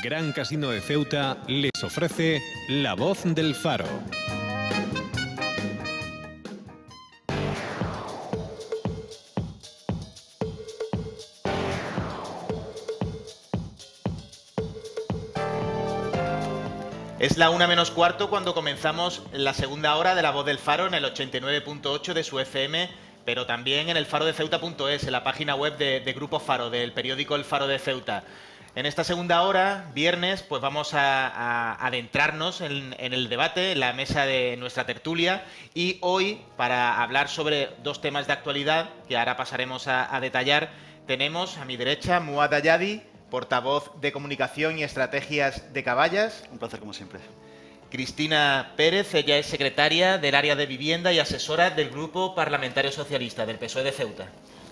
Gran Casino de Ceuta les ofrece La Voz del Faro. Es la 1 menos cuarto cuando comenzamos la segunda hora de La Voz del Faro en el 89.8 de su FM, pero también en el farodeceuta.es, en la página web de Grupo Faro, del periódico El Faro de Ceuta. En esta segunda hora, viernes, pues vamos a adentrarnos en el debate, en la mesa de nuestra tertulia, y hoy, para hablar sobre dos temas de actualidad, que ahora pasaremos a detallar, tenemos a mi derecha Muad Ayadi, portavoz de Comunicación y Estrategias de Caballas. Un placer, como siempre. Cristina Pérez, ella es secretaria del área de vivienda y asesora del Grupo Parlamentario Socialista del PSOE de Ceuta.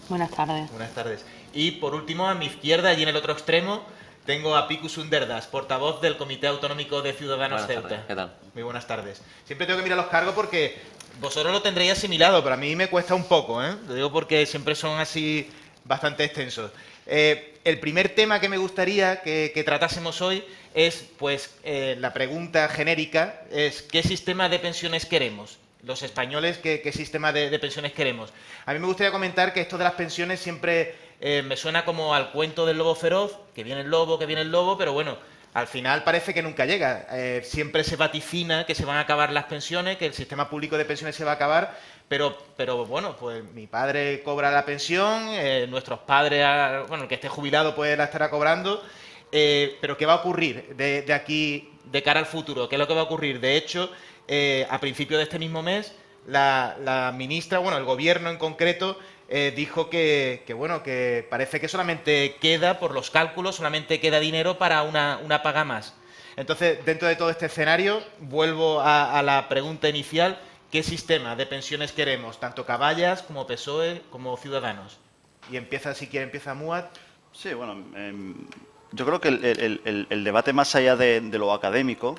Buenas tardes. Buenas tardes. Y por último, a mi izquierda, allí en el otro extremo, tengo a Picu Sunderdas, portavoz del Comité Autonómico de Ciudadanos Buenas Ceuta. tardes. ¿Qué tal? Muy buenas tardes. Siempre tengo que mirar los cargos porque vosotros lo tendréis asimilado, pero a mí me cuesta un poco, ¿eh? Lo digo porque siempre son así bastante extensos. El primer tema que me gustaría que tratásemos hoy es, pues, la pregunta genérica es ¿qué sistema de pensiones queremos? Los españoles, ¿qué sistema de pensiones queremos? A mí me gustaría comentar que esto de las pensiones siempre me suena como al cuento del lobo feroz, que viene el lobo, pero bueno, al final parece que nunca llega. Siempre se vaticina que se van a acabar las pensiones, que el sistema público de pensiones se va a acabar, pero bueno, pues mi padre cobra la pensión, nuestros padres, bueno, el que esté jubilado pues la estará cobrando, pero ¿qué va a ocurrir de aquí, de cara al futuro? ¿Qué es lo que va a ocurrir? De hecho, a principio de este mismo mes, la ministra, bueno, el gobierno en concreto, dijo que parece que solamente queda, por los cálculos, solamente queda dinero para una paga más. Entonces, dentro de todo este escenario, vuelvo a la pregunta inicial: ¿qué sistema de pensiones queremos? Tanto Caballas como PSOE como Ciudadanos. Y empieza, si quiere, empieza Muad. Sí, bueno, yo creo que el debate más allá de lo académico,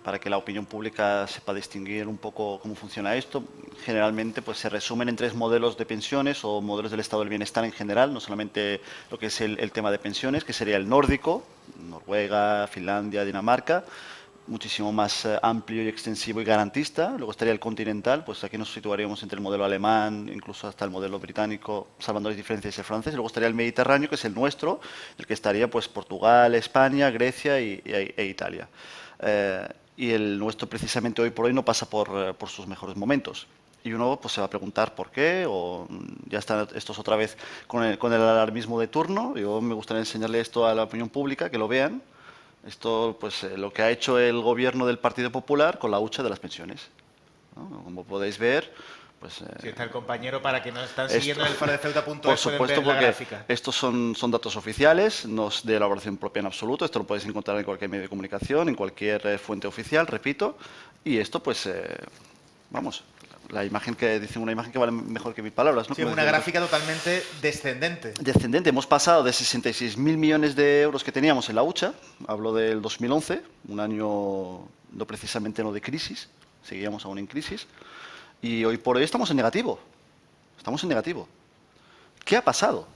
para que la opinión pública sepa distinguir un poco cómo funciona esto, generalmente pues se resumen en tres modelos de pensiones o modelos del estado del bienestar en general, no solamente lo que es el tema de pensiones, que sería el nórdico, Noruega, Finlandia, Dinamarca, muchísimo más amplio y extensivo y garantista. Luego estaría el continental, pues aquí nos situaríamos entre el modelo alemán, incluso hasta el modelo británico, salvando las diferencias del francés. Luego estaría el Mediterráneo, que es el nuestro, el que estaría pues Portugal, España, Grecia e Italia. Y el nuestro precisamente hoy por hoy no pasa por sus mejores momentos. Y uno pues se va a preguntar por qué, o ya están estos otra vez con el alarmismo de turno. Yo me gustaría enseñarle esto a la opinión pública, que lo vean. Esto, pues, lo que ha hecho el gobierno del Partido Popular con la hucha de las pensiones, ¿no? Como podéis ver, pues... Si está el compañero, para que nos están siguiendo en el farodeceuta.es, por supuesto, ver la porque gráfica. estos son datos oficiales, no es de elaboración propia en absoluto. Esto lo podéis encontrar en cualquier medio de comunicación, en cualquier fuente oficial, repito. Y esto, pues, vamos... La imagen que dice una imagen que vale mejor que mis palabras, ¿no? Sí, una gráfica totalmente descendente. Descendente. Hemos pasado de 66.000 millones de euros que teníamos en la hucha, hablo del 2011, un año no precisamente no de crisis, seguíamos aún en crisis, y hoy por hoy estamos en negativo. Estamos en negativo. ¿Qué ha pasado?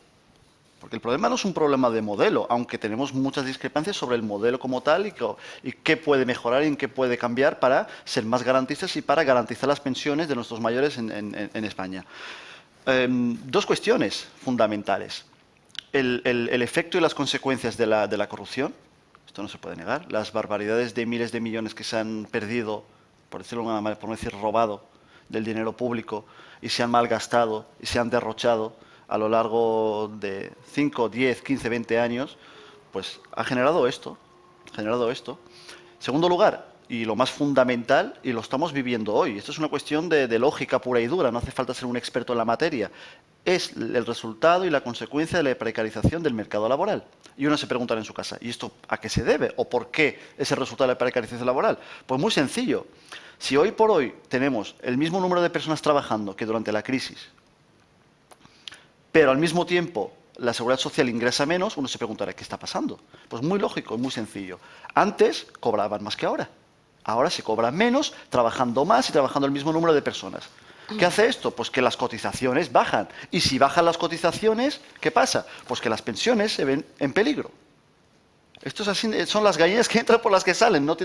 Porque el problema no es un problema de modelo, aunque tenemos muchas discrepancias sobre el modelo como tal y qué puede mejorar y en qué puede cambiar para ser más garantistas y para garantizar las pensiones de nuestros mayores en España. Dos cuestiones fundamentales. El efecto y las consecuencias de la corrupción, esto no se puede negar. Las barbaridades de miles de millones que se han perdido, por decirlo de alguna manera, por no decir robado, del dinero público y se han malgastado y se han derrochado a lo largo de 5, 10, 15, 20 años, pues ha generado esto. Segundo lugar, y lo más fundamental, y lo estamos viviendo hoy, esto es una cuestión de lógica pura y dura, no hace falta ser un experto en la materia, es el resultado y la consecuencia de la precarización del mercado laboral. Y uno se preguntará en su casa, ¿y esto a qué se debe? ¿O por qué es el resultado de la precarización laboral? Pues muy sencillo. Si hoy por hoy tenemos el mismo número de personas trabajando que durante la crisis, pero al mismo tiempo la seguridad social ingresa menos, uno se preguntará, ¿qué está pasando? Pues muy lógico, muy sencillo. Antes cobraban más que ahora. Ahora se cobra menos, trabajando más y trabajando el mismo número de personas. ¿Qué hace esto? Pues que las cotizaciones bajan. Y si bajan las cotizaciones, ¿qué pasa? Pues que las pensiones se ven en peligro. Esto es así, son las gallinas que entran por las que salen, no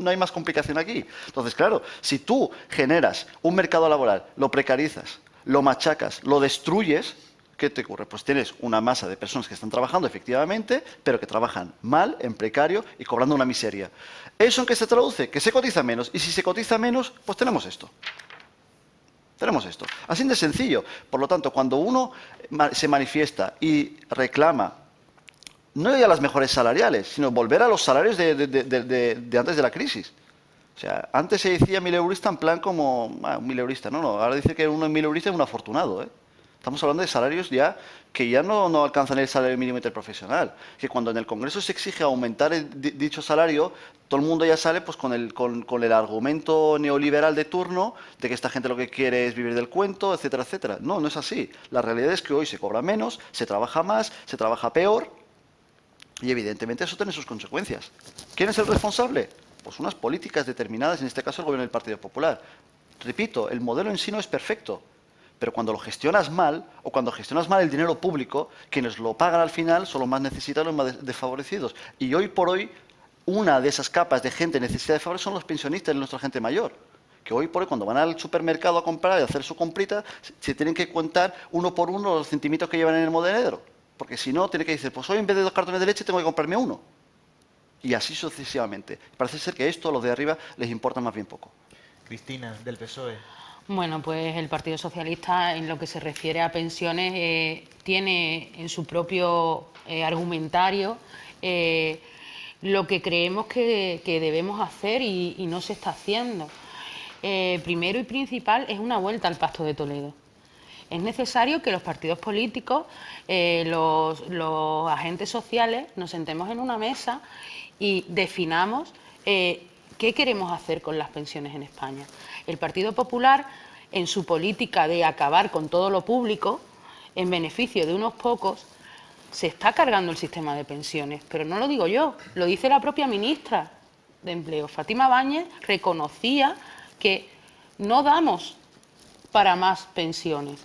hay más complicación aquí. Entonces, claro, si tú generas un mercado laboral, lo precarizas, lo machacas, lo destruyes, ¿qué te ocurre? Pues tienes una masa de personas que están trabajando efectivamente, pero que trabajan mal, en precario y cobrando una miseria. ¿Eso en qué se traduce? Que se cotiza menos. Y si se cotiza menos, pues tenemos esto. Tenemos esto. Así de sencillo. Por lo tanto, cuando uno se manifiesta y reclama no ya las mejores salariales, sino volver a los salarios de antes de la crisis. O sea, antes se decía mileurista en plan como... un mileurista, no, ahora dice que uno mileurista es un afortunado, ¿eh? Estamos hablando de salarios ya que ya no alcanzan el salario mínimo interprofesional. Que cuando en el Congreso se exige aumentar dicho salario, todo el mundo ya sale pues con el argumento neoliberal de turno de que esta gente lo que quiere es vivir del cuento, etcétera, etcétera. No, no es así. La realidad es que hoy se cobra menos, se trabaja más, se trabaja peor y evidentemente eso tiene sus consecuencias. ¿Quién es el responsable? Pues unas políticas determinadas, en este caso el gobierno del Partido Popular. Repito, el modelo en sí no es perfecto. Pero cuando lo gestionas mal, o cuando gestionas mal el dinero público, quienes lo pagan al final son los más necesitados, los más desfavorecidos. Y hoy por hoy, una de esas capas de gente necesitada de favor son los pensionistas y nuestra gente mayor. Que hoy por hoy, cuando van al supermercado a comprar y a hacer su comprita, se tienen que contar uno por uno los centimitos que llevan en el monedero. Porque si no, tiene que decir, pues hoy en vez de 2 cartones de leche tengo que comprarme uno. Y así sucesivamente. Parece ser que esto a los de arriba les importa más bien poco. Cristina, del PSOE. Bueno, pues el Partido Socialista, en lo que se refiere a pensiones, tiene en su propio argumentario lo que creemos que debemos hacer y no se está haciendo. Primero y principal es una vuelta al Pacto de Toledo. Es necesario que los partidos políticos, los agentes sociales, nos sentemos en una mesa y definamos qué queremos hacer con las pensiones en España. El Partido Popular, en su política de acabar con todo lo público, en beneficio de unos pocos, se está cargando el sistema de pensiones. Pero no lo digo yo, lo dice la propia ministra de Empleo. Fátima Báñez reconocía que no damos para más pensiones.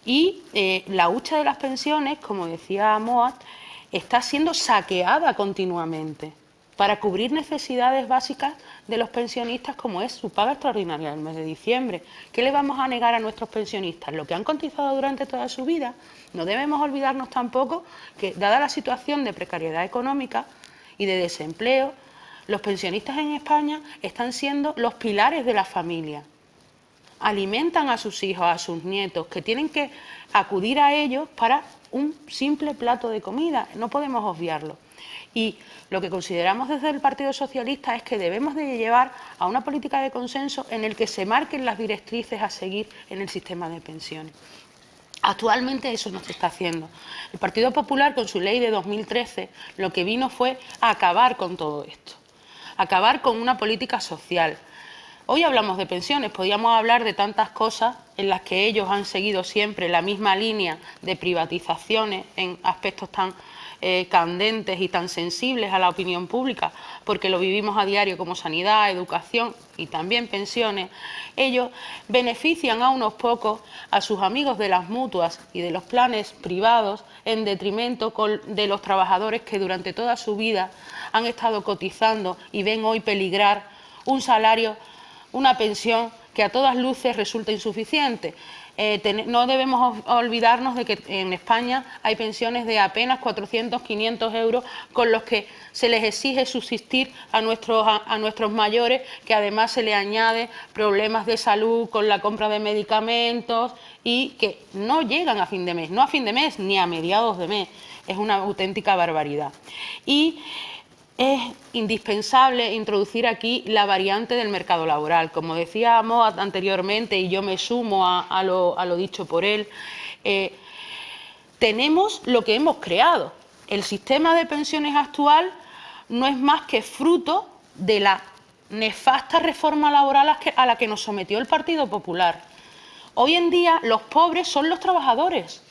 Y la hucha de las pensiones, como decía Moat, está siendo saqueada continuamente para cubrir necesidades básicas de los pensionistas, como es su paga extraordinaria del mes de diciembre. ¿Qué le vamos a negar a nuestros pensionistas? Lo que han cotizado durante toda su vida. No debemos olvidarnos tampoco que, dada la situación de precariedad económica y de desempleo, los pensionistas en España están siendo los pilares de la familia. Alimentan a sus hijos, a sus nietos, que tienen que acudir a ellos para un simple plato de comida. No podemos obviarlo. Y lo que consideramos desde el Partido Socialista es que debemos de llevar a una política de consenso en el que se marquen las directrices a seguir en el sistema de pensiones. Actualmente eso no se está haciendo. El Partido Popular, con su ley de 2013, lo que vino fue a acabar con todo esto, acabar con una política social. Hoy hablamos de pensiones, podríamos hablar de tantas cosas en las que ellos han seguido siempre la misma línea de privatizaciones en aspectos tan candentes y tan sensibles a la opinión pública, porque lo vivimos a diario, como sanidad, educación y también pensiones. Ellos benefician a unos pocos, a sus amigos de las mutuas y de los planes privados, en detrimento de los trabajadores que durante toda su vida han estado cotizando y ven hoy peligrar un salario, una pensión que a todas luces resulta insuficiente. No debemos olvidarnos de que en España hay pensiones de apenas 400, 500 euros con los que se les exige subsistir a nuestros mayores, que además se les añade problemas de salud con la compra de medicamentos y que no llegan a fin de mes, no a fin de mes ni a mediados de mes. Es una auténtica barbaridad. Y es indispensable introducir aquí la variante del mercado laboral. Como decía Moat anteriormente, y yo me sumo a lo dicho por él, tenemos lo que hemos creado. El sistema de pensiones actual no es más que fruto de la nefasta reforma laboral a la que nos sometió el Partido Popular. Hoy en día los pobres son los trabajadores.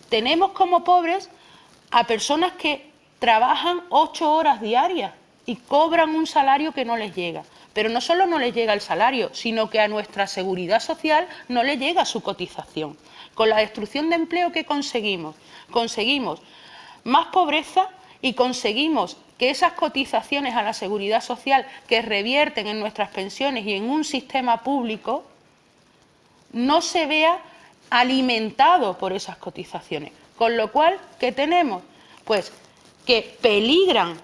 Tenemos como pobres a personas que trabajan 8 horas diarias y cobran un salario que no les llega. Pero no solo no les llega el salario, sino que a nuestra seguridad social no le llega su cotización. Con la destrucción de empleo que conseguimos más pobreza y conseguimos que esas cotizaciones a la Seguridad Social que revierten en nuestras pensiones y en un sistema público no se vea alimentado por esas cotizaciones. Con lo cual, ¿qué tenemos? Pues que peligran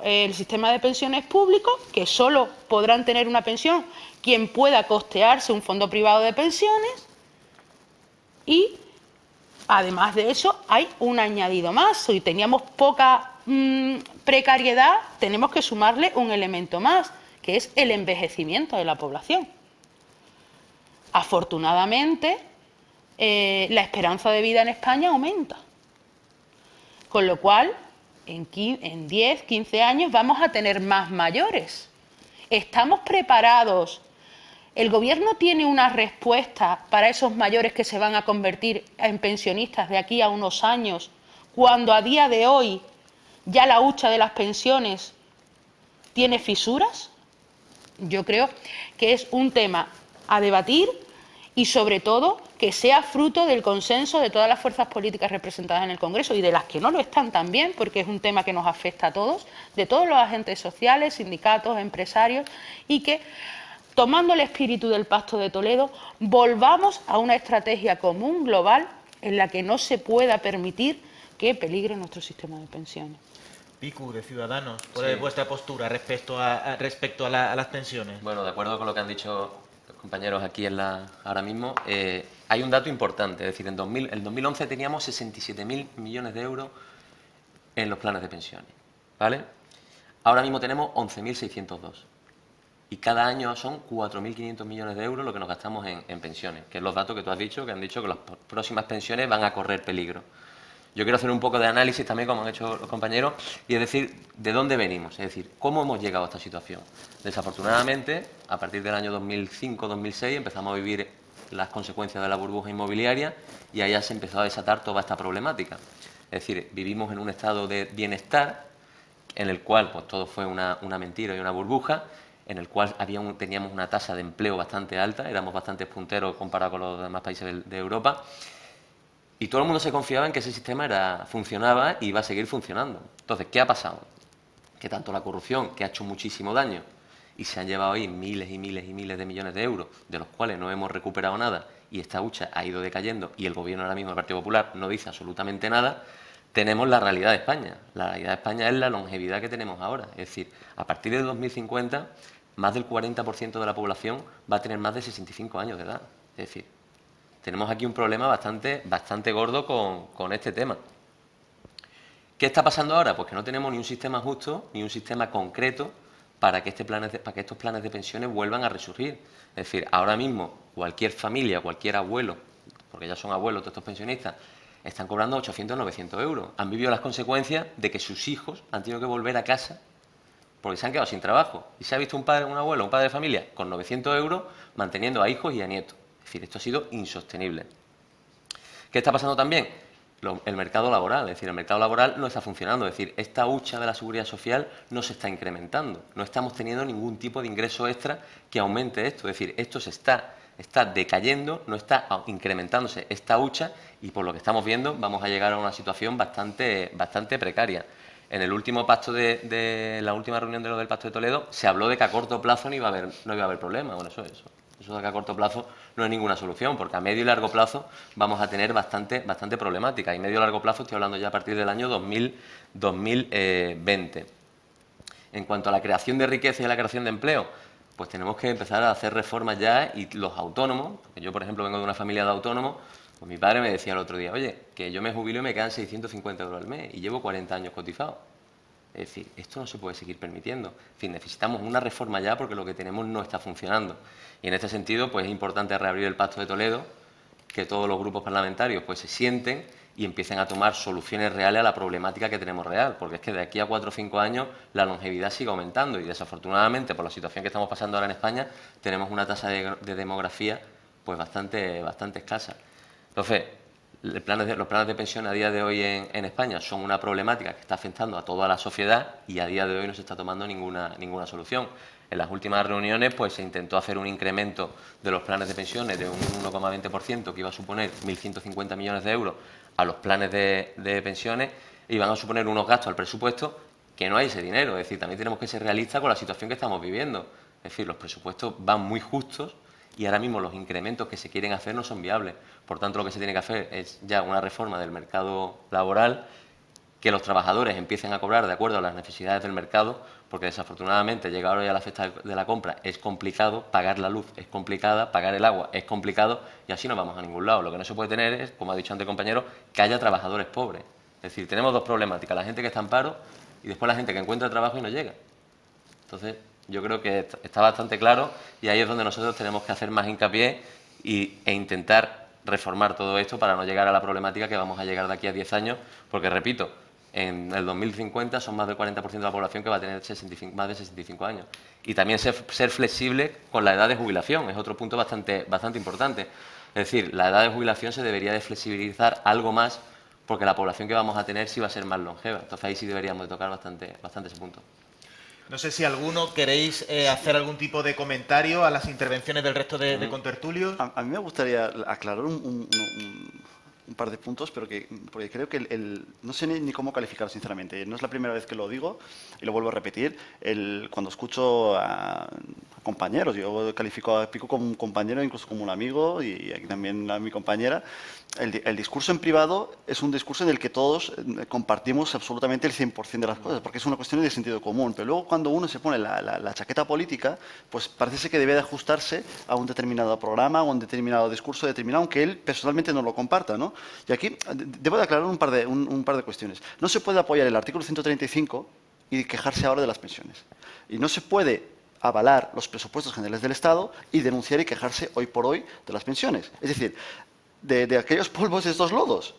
el sistema de pensiones público, que solo podrán tener una pensión quien pueda costearse un fondo privado de pensiones, y además de eso hay un añadido más. Si teníamos poca precariedad, tenemos que sumarle un elemento más, que es el envejecimiento de la población. Afortunadamente, la esperanza de vida en España aumenta, con lo cual en 10, 15 años vamos a tener más mayores. ¿Estamos preparados? ¿El Gobierno tiene una respuesta para esos mayores que se van a convertir en pensionistas de aquí a unos años, cuando a día de hoy ya la hucha de las pensiones tiene fisuras? Yo creo que es un tema a debatir y, sobre todo, que sea fruto del consenso de todas las fuerzas políticas representadas en el Congreso y de las que no lo están también, porque es un tema que nos afecta a todos, de todos los agentes sociales, sindicatos, empresarios, y que, tomando el espíritu del Pacto de Toledo, volvamos a una estrategia común global en la que no se pueda permitir que peligre nuestro sistema de pensiones. Picu, de Ciudadanos, Sí. vuestra postura respecto a las pensiones. Bueno, de acuerdo con lo que han dicho los compañeros aquí ahora mismo, hay un dato importante. Es decir, en 2011 teníamos 67.000 millones de euros en los planes de pensiones, ¿vale? Ahora mismo tenemos 11.602. Y cada año son 4.500 millones de euros lo que nos gastamos en pensiones, que es los datos que tú has dicho, que han dicho que las próximas pensiones van a correr peligro. Yo quiero hacer un poco de análisis también, como han hecho los compañeros, y es decir, de dónde venimos, es decir, cómo hemos llegado a esta situación. Desafortunadamente, a partir del año 2005-2006 empezamos a vivir las consecuencias de la burbuja inmobiliaria y allá se empezó a desatar toda esta problemática. Es decir, vivimos en un estado de bienestar en el cual pues, todo fue una mentira y una burbuja, en el cual teníamos una tasa de empleo bastante alta, éramos bastante punteros comparado con los demás países de Europa, y todo el mundo se confiaba en que ese sistema funcionaba y iba a seguir funcionando. Entonces, ¿qué ha pasado? Que tanto la corrupción, que ha hecho muchísimo daño, y se han llevado ahí miles y miles y miles de millones de euros, de los cuales no hemos recuperado nada, y esta hucha ha ido decayendo, y el Gobierno ahora mismo, el Partido Popular, no dice absolutamente nada, tenemos la realidad de España. La realidad de España es la longevidad que tenemos ahora. Es decir, a partir de 2050, más del 40% de la población va a tener más de 65 años de edad. Es decir, tenemos aquí un problema bastante gordo con este tema. ¿Qué está pasando ahora? Pues que no tenemos ni un sistema justo, ni un sistema concreto para que estos planes de pensiones vuelvan a resurgir. Es decir, ahora mismo cualquier familia, cualquier abuelo, porque ya son abuelos todos estos pensionistas, están cobrando 800 o 900 euros. Han vivido las consecuencias de que sus hijos han tenido que volver a casa porque se han quedado sin trabajo. Y se ha visto un abuelo, un padre de familia, con 900 euros manteniendo a hijos y a nietos. Es decir, esto ha sido insostenible. ¿Qué está pasando también? El mercado laboral. Es decir, el mercado laboral no está funcionando. Es decir, esta hucha de la seguridad social no se está incrementando. No estamos teniendo ningún tipo de ingreso extra que aumente esto. Es decir, esto se está decayendo, no está incrementándose esta hucha, y por lo que estamos viendo vamos a llegar a una situación bastante precaria. En el último pacto de la última reunión del Pacto de Toledo se habló de que a corto plazo no iba a haber problema. Bueno, eso de que a corto plazo no es ninguna solución, porque a medio y largo plazo vamos a tener bastante problemática. Y medio y largo plazo estoy hablando ya a partir del año 2020. En cuanto a la creación de riqueza y a la creación de empleo, pues tenemos que empezar a hacer reformas ya, y los autónomos, porque yo, por ejemplo, vengo de una familia de autónomos, pues mi padre me decía el otro día, oye, que yo me jubilo y me quedan 650 euros al mes y llevo 40 años cotizado. Es decir, esto no se puede seguir permitiendo. En fin, necesitamos una reforma ya porque lo que tenemos no está funcionando. Y en este sentido, pues es importante reabrir el Pacto de Toledo, que todos los grupos parlamentarios pues se sienten y empiecen a tomar soluciones reales a la problemática que tenemos real, porque es que de aquí a 4 o 5 años la longevidad sigue aumentando y desafortunadamente, por la situación que estamos pasando ahora en España, tenemos una tasa de demografía pues bastante escasa. Entonces, los planes de pensión a día de hoy en España son una problemática que está afectando a toda la sociedad y a día de hoy no se está tomando ninguna solución. En las últimas reuniones pues se intentó hacer un incremento de los planes de pensiones de un 1,20%, que iba a suponer 1.150 millones de euros a los planes de pensiones, y van a suponer unos gastos al presupuesto que no hay ese dinero. Es decir, también tenemos que ser realistas con la situación que estamos viviendo. Es decir, los presupuestos van muy justos y ahora mismo los incrementos que se quieren hacer no son viables. Por tanto, lo que se tiene que hacer es ya una reforma del mercado laboral, que los trabajadores empiecen a cobrar de acuerdo a las necesidades del mercado, porque desafortunadamente llegar hoy a la fecha de la compra es complicado, pagar la luz es complicada, pagar el agua es complicado y así no vamos a ningún lado. Lo que no se puede tener es, como ha dicho antes el compañero, que haya trabajadores pobres. Es decir, tenemos dos problemáticas, la gente que está en paro y después la gente que encuentra trabajo y no llega. Entonces, yo creo que está bastante claro y ahí es donde nosotros tenemos que hacer más hincapié e intentar reformar todo esto para no llegar a la problemática que vamos a llegar de aquí a 10 años, porque repito, en el 2050 son más del 40% de la población que va a tener más de 65 años. Y también ser flexible con la edad de jubilación, es otro punto bastante importante. Es decir, la edad de jubilación se debería de flexibilizar algo más porque la población que vamos a tener sí va a ser más longeva. Entonces ahí sí deberíamos de tocar bastante ese punto. No sé si alguno queréis hacer algún tipo de comentario a las intervenciones del resto de contertulios. A mí me gustaría aclarar un par de puntos, porque creo que no sé ni cómo calificarlo, sinceramente. No es la primera vez que lo digo y lo vuelvo a repetir. Cuando escucho a compañeros, yo califico a Pico como un compañero, incluso como un amigo, y aquí también a mi compañera. El discurso en privado es un discurso en el que todos compartimos absolutamente el 100% de las cosas, porque es una cuestión de sentido común. Pero luego cuando uno se pone la chaqueta política, pues parece que debe de ajustarse a un determinado programa, a un determinado discurso determinado, aunque él personalmente no lo comparta, ¿no? Y aquí debo de aclarar un par de cuestiones. No se puede apoyar el artículo 135 y quejarse ahora de las pensiones. Y no se puede avalar los presupuestos generales del Estado y denunciar y quejarse hoy por hoy de las pensiones. Es decir, de aquellos polvos de estos lodos.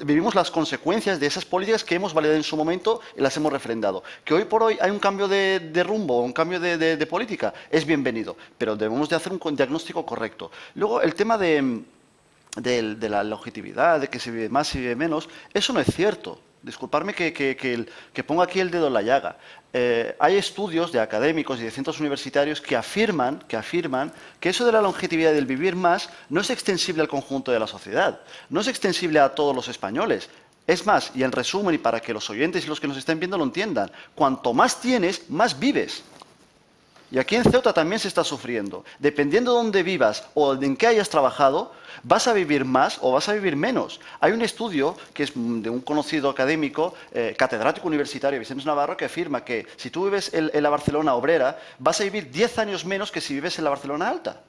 Vivimos las consecuencias de esas políticas que hemos validado en su momento y las hemos refrendado. Que hoy por hoy hay un cambio de rumbo, un cambio de política, es bienvenido, pero debemos de hacer un diagnóstico correcto. Luego, el tema de la longevidad, de que se vive más, se vive menos, eso no es cierto. Disculparme que ponga aquí el dedo en la llaga. Hay estudios de académicos y de centros universitarios que afirman que eso de la longevidad y del vivir más no es extensible al conjunto de la sociedad, no es extensible a todos los españoles. Es más, y en resumen, y para que los oyentes y los que nos estén viendo lo entiendan, cuanto más tienes, más vives. Y aquí en Ceuta también se está sufriendo. Dependiendo de dónde vivas o en qué hayas trabajado, vas a vivir más o vas a vivir menos. Hay un estudio que es de un conocido académico, catedrático universitario, Vicente Navarro, que afirma que si tú vives en la Barcelona obrera, vas a vivir 10 años menos que si vives en la Barcelona alta.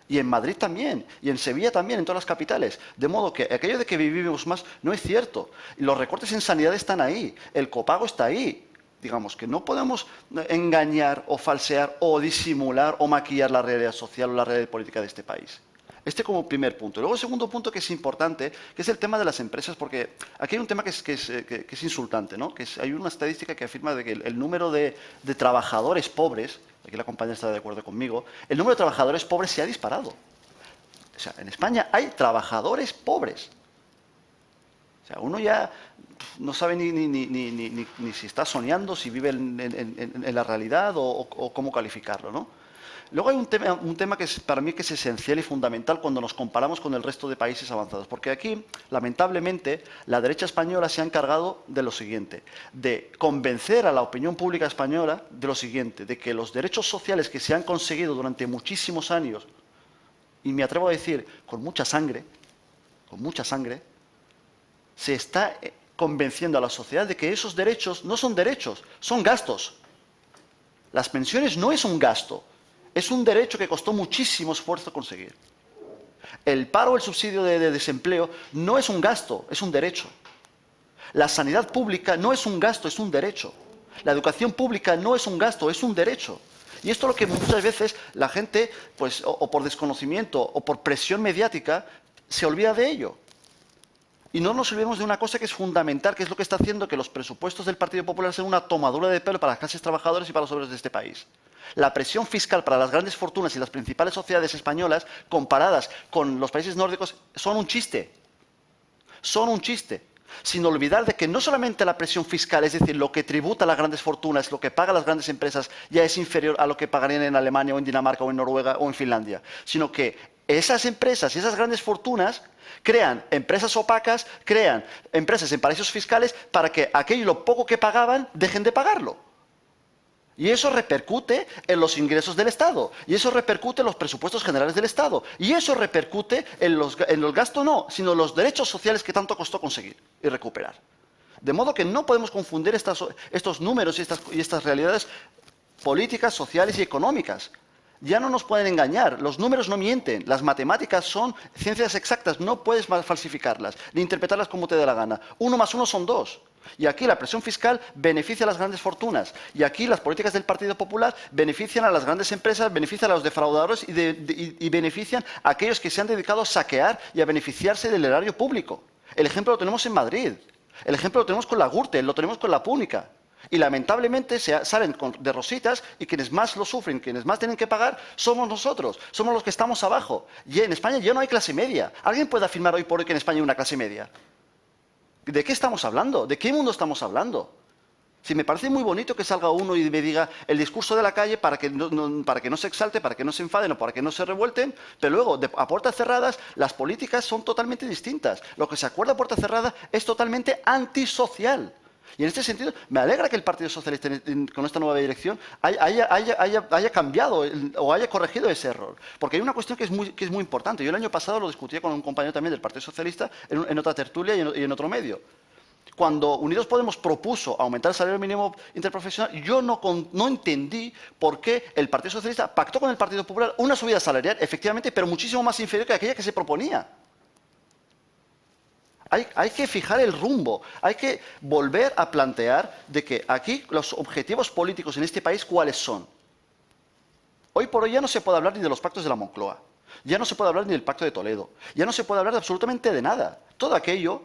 Y en Madrid también, y en Sevilla también, en todas las capitales. De modo que aquello de que vivimos más no es cierto. Y los recortes en sanidad están ahí, el copago está ahí. Digamos que no podemos engañar o falsear o disimular o maquillar la realidad social o la realidad política de este país. Este como primer punto. Luego el segundo punto que es importante, que es el tema de las empresas, porque aquí hay un tema que es insultante, ¿no? Hay una estadística que afirma de que el número de trabajadores pobres, aquí la compañera está de acuerdo conmigo, el número de trabajadores pobres se ha disparado. O sea, en España hay trabajadores pobres. O sea, uno ya no sabe ni si está soñando, si vive en la realidad o cómo calificarlo, ¿no? Luego hay un tema que para mí es esencial y fundamental cuando nos comparamos con el resto de países avanzados, porque aquí, lamentablemente, la derecha española se ha encargado de lo siguiente, de convencer a la opinión pública española de lo siguiente, de que los derechos sociales que se han conseguido durante muchísimos años, y me atrevo a decir, con mucha sangre, se está convenciendo a la sociedad de que esos derechos no son derechos, son gastos. Las pensiones no es un gasto, es un derecho que costó muchísimo esfuerzo conseguir. El paro o el subsidio de desempleo no es un gasto, es un derecho. La sanidad pública no es un gasto, es un derecho. La educación pública no es un gasto, es un derecho. Y esto es lo que muchas veces la gente, pues, o por desconocimiento o por presión mediática, se olvida de ello. Y no nos olvidemos de una cosa que es fundamental, que es lo que está haciendo que los presupuestos del Partido Popular sean una tomadura de pelo para las clases trabajadoras y para los obreros de este país. La presión fiscal para las grandes fortunas y las principales sociedades españolas, comparadas con los países nórdicos, son un chiste. Son un chiste. Sin olvidar de que no solamente la presión fiscal, es decir, lo que tributa a las grandes fortunas, lo que pagan las grandes empresas, ya es inferior a lo que pagarían en Alemania o en Dinamarca o en Noruega o en Finlandia, sino que esas empresas y esas grandes fortunas crean empresas opacas, crean empresas en paraísos fiscales para que aquello, lo poco que pagaban, dejen de pagarlo. Y eso repercute en los ingresos del Estado, y eso repercute en los presupuestos generales del Estado, y eso repercute en los gastos no, sino en los derechos sociales que tanto costó conseguir y recuperar. De modo que no podemos confundir estos números y estas realidades políticas, sociales y económicas. Ya no nos pueden engañar, los números no mienten, las matemáticas son ciencias exactas, no puedes falsificarlas, ni interpretarlas como te dé la gana. 1 más 1 son 2. Y aquí la presión fiscal beneficia a las grandes fortunas. Y aquí las políticas del Partido Popular benefician a las grandes empresas, benefician a los defraudadores y benefician a aquellos que se han dedicado a saquear y a beneficiarse del erario público. El ejemplo lo tenemos en Madrid, el ejemplo lo tenemos con la Gürtel, lo tenemos con la Púnica. Y lamentablemente salen de rositas y quienes más lo sufren, quienes más tienen que pagar, somos nosotros, somos los que estamos abajo. Y en España ya no hay clase media. ¿Alguien puede afirmar hoy por hoy que en España hay una clase media? ¿De qué estamos hablando? ¿De qué mundo estamos hablando? Si me parece muy bonito que salga uno y me diga el discurso de la calle para que no se exalte, para que no se enfaden o para que no se revuelten, pero luego, a puertas cerradas, las políticas son totalmente distintas. Lo que se acuerda a puertas cerradas es totalmente antisocial. Y en este sentido, me alegra que el Partido Socialista, con esta nueva dirección, haya cambiado o haya corregido ese error. Porque hay una cuestión que es muy importante. Yo el año pasado lo discutí con un compañero también del Partido Socialista en otra tertulia y en otro medio. Cuando Unidos Podemos propuso aumentar el salario mínimo interprofesional, yo no entendí por qué el Partido Socialista pactó con el Partido Popular una subida salarial, efectivamente, pero muchísimo más inferior que aquella que se proponía. Hay que fijar el rumbo, hay que volver a plantear de que aquí los objetivos políticos en este país, ¿cuáles son? Hoy por hoy ya no se puede hablar ni de los pactos de la Moncloa, ya no se puede hablar ni del Pacto de Toledo, ya no se puede hablar de absolutamente de nada. Todo aquello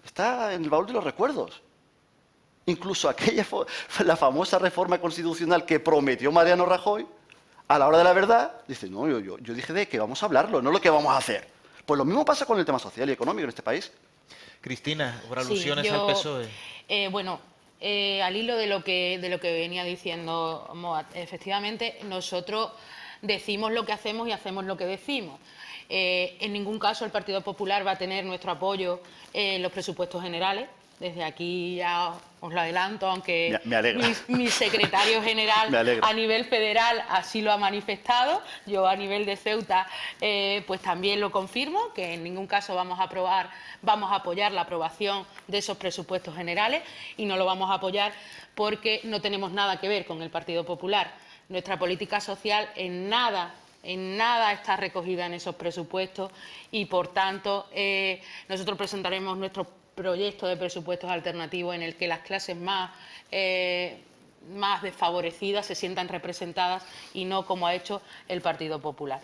está en el baúl de los recuerdos. Incluso la famosa reforma constitucional que prometió Mariano Rajoy, a la hora de la verdad, dice, no, yo dije de que vamos a hablarlo, no lo que vamos a hacer. Pues lo mismo pasa con el tema social y económico en este país. Cristina, por alusiones Sí, al PSOE. Al hilo de lo que venía diciendo Moat, efectivamente nosotros decimos lo que hacemos y hacemos lo que decimos. En ningún caso el Partido Popular va a tener nuestro apoyo en los presupuestos generales. Desde aquí ya os lo adelanto, aunque mi secretario general a nivel federal así lo ha manifestado. Yo a nivel de Ceuta pues también lo confirmo, que en ningún caso vamos a apoyar la aprobación de esos presupuestos generales, y no lo vamos a apoyar porque no tenemos nada que ver con el Partido Popular. Nuestra política social en nada está recogida en esos presupuestos y, por tanto, nosotros presentaremos nuestro proyecto de presupuestos alternativos en el que las clases más desfavorecidas se sientan representadas y no como ha hecho el Partido Popular.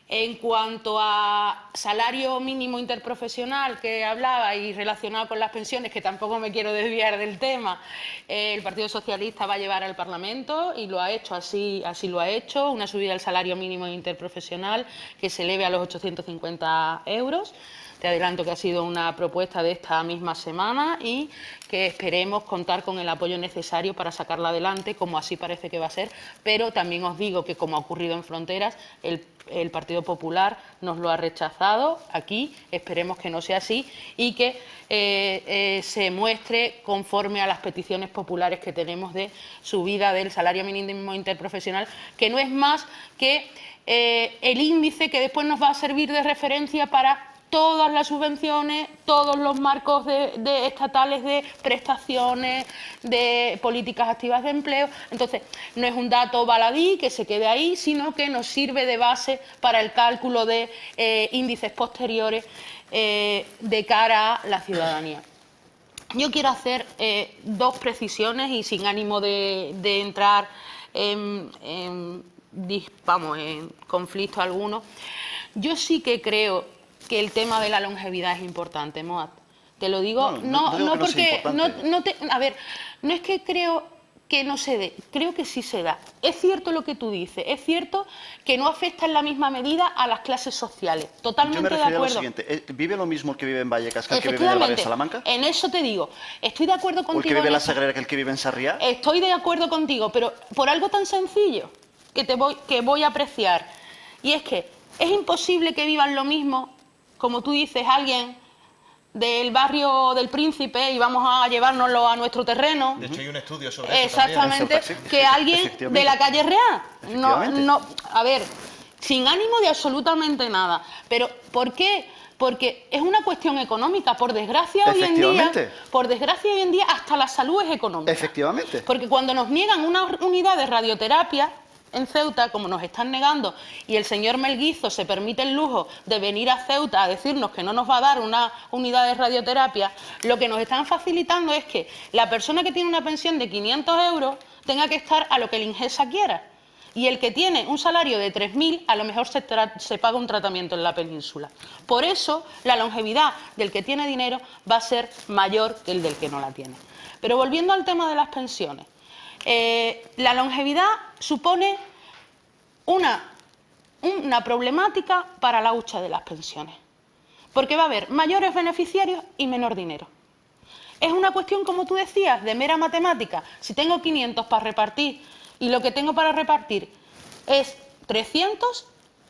En cuanto a salario mínimo interprofesional que hablaba y relacionado con las pensiones, que tampoco me quiero desviar del tema, el Partido Socialista va a llevar al Parlamento, y lo ha hecho, así lo ha hecho, una subida del salario mínimo interprofesional que se eleve a los 850 euros. Te adelanto que ha sido una propuesta de esta misma semana y que esperemos contar con el apoyo necesario para sacarla adelante, como así parece que va a ser, pero también os digo que, como ha ocurrido en Fronteras, el Partido Popular nos lo ha rechazado. Aquí esperemos que no sea así y que se muestre conforme a las peticiones populares que tenemos de subida del salario mínimo interprofesional, que no es más que el índice que después nos va a servir de referencia para todas las subvenciones, todos los marcos estatales de prestaciones, de políticas activas de empleo. Entonces, no es un dato baladí que se quede ahí, sino que nos sirve de base para el cálculo de índices posteriores de cara a la ciudadanía. Yo quiero hacer dos precisiones y sin ánimo de entrar en conflicto alguno. Yo sí que creo que el tema de la longevidad es importante, Moat. Te lo digo, no porque... no es que creo que no se dé, creo que sí se da. Es cierto lo que tú dices, es cierto que no afecta en la misma medida a las clases sociales. Totalmente de acuerdo. Yo me refería a lo siguiente, ¿vive lo mismo el que vive en Vallecas que el que vive en el barrio de Salamanca? En eso te digo, estoy de acuerdo contigo. ¿O el que vive en La Sagrera que el que vive en Sarriá? Estoy de acuerdo contigo, pero por algo tan sencillo que voy a apreciar, y es que Es imposible que vivan lo mismo, como tú dices, alguien del barrio del Príncipe y vamos a llevárnoslo a nuestro terreno. De hecho, hay un estudio sobre eso exactamente, también. que alguien de la calle Real. Efectivamente. A ver, sin ánimo de absolutamente nada. Pero ¿por qué? Porque es una cuestión económica. Por desgracia hoy en día hasta la salud es económica. Efectivamente. Porque cuando nos niegan una unidad de radioterapia en Ceuta, como nos están negando, y el señor Melguizo se permite el lujo de venir a Ceuta a decirnos que no nos va a dar una unidad de radioterapia, lo que nos están facilitando es que la persona que tiene una pensión de 500 euros tenga que estar a lo que el Ingesa quiera. Y el que tiene un salario de 3.000, a lo mejor se paga un tratamiento en la península. Por eso, la longevidad del que tiene dinero va a ser mayor que el del que no la tiene. Pero volviendo al tema de las pensiones, la longevidad supone una problemática para la hucha de las pensiones, porque va a haber mayores beneficiarios y menor dinero. Es una cuestión, como tú decías, de mera matemática. Si tengo 500 para repartir y lo que tengo para repartir es 300,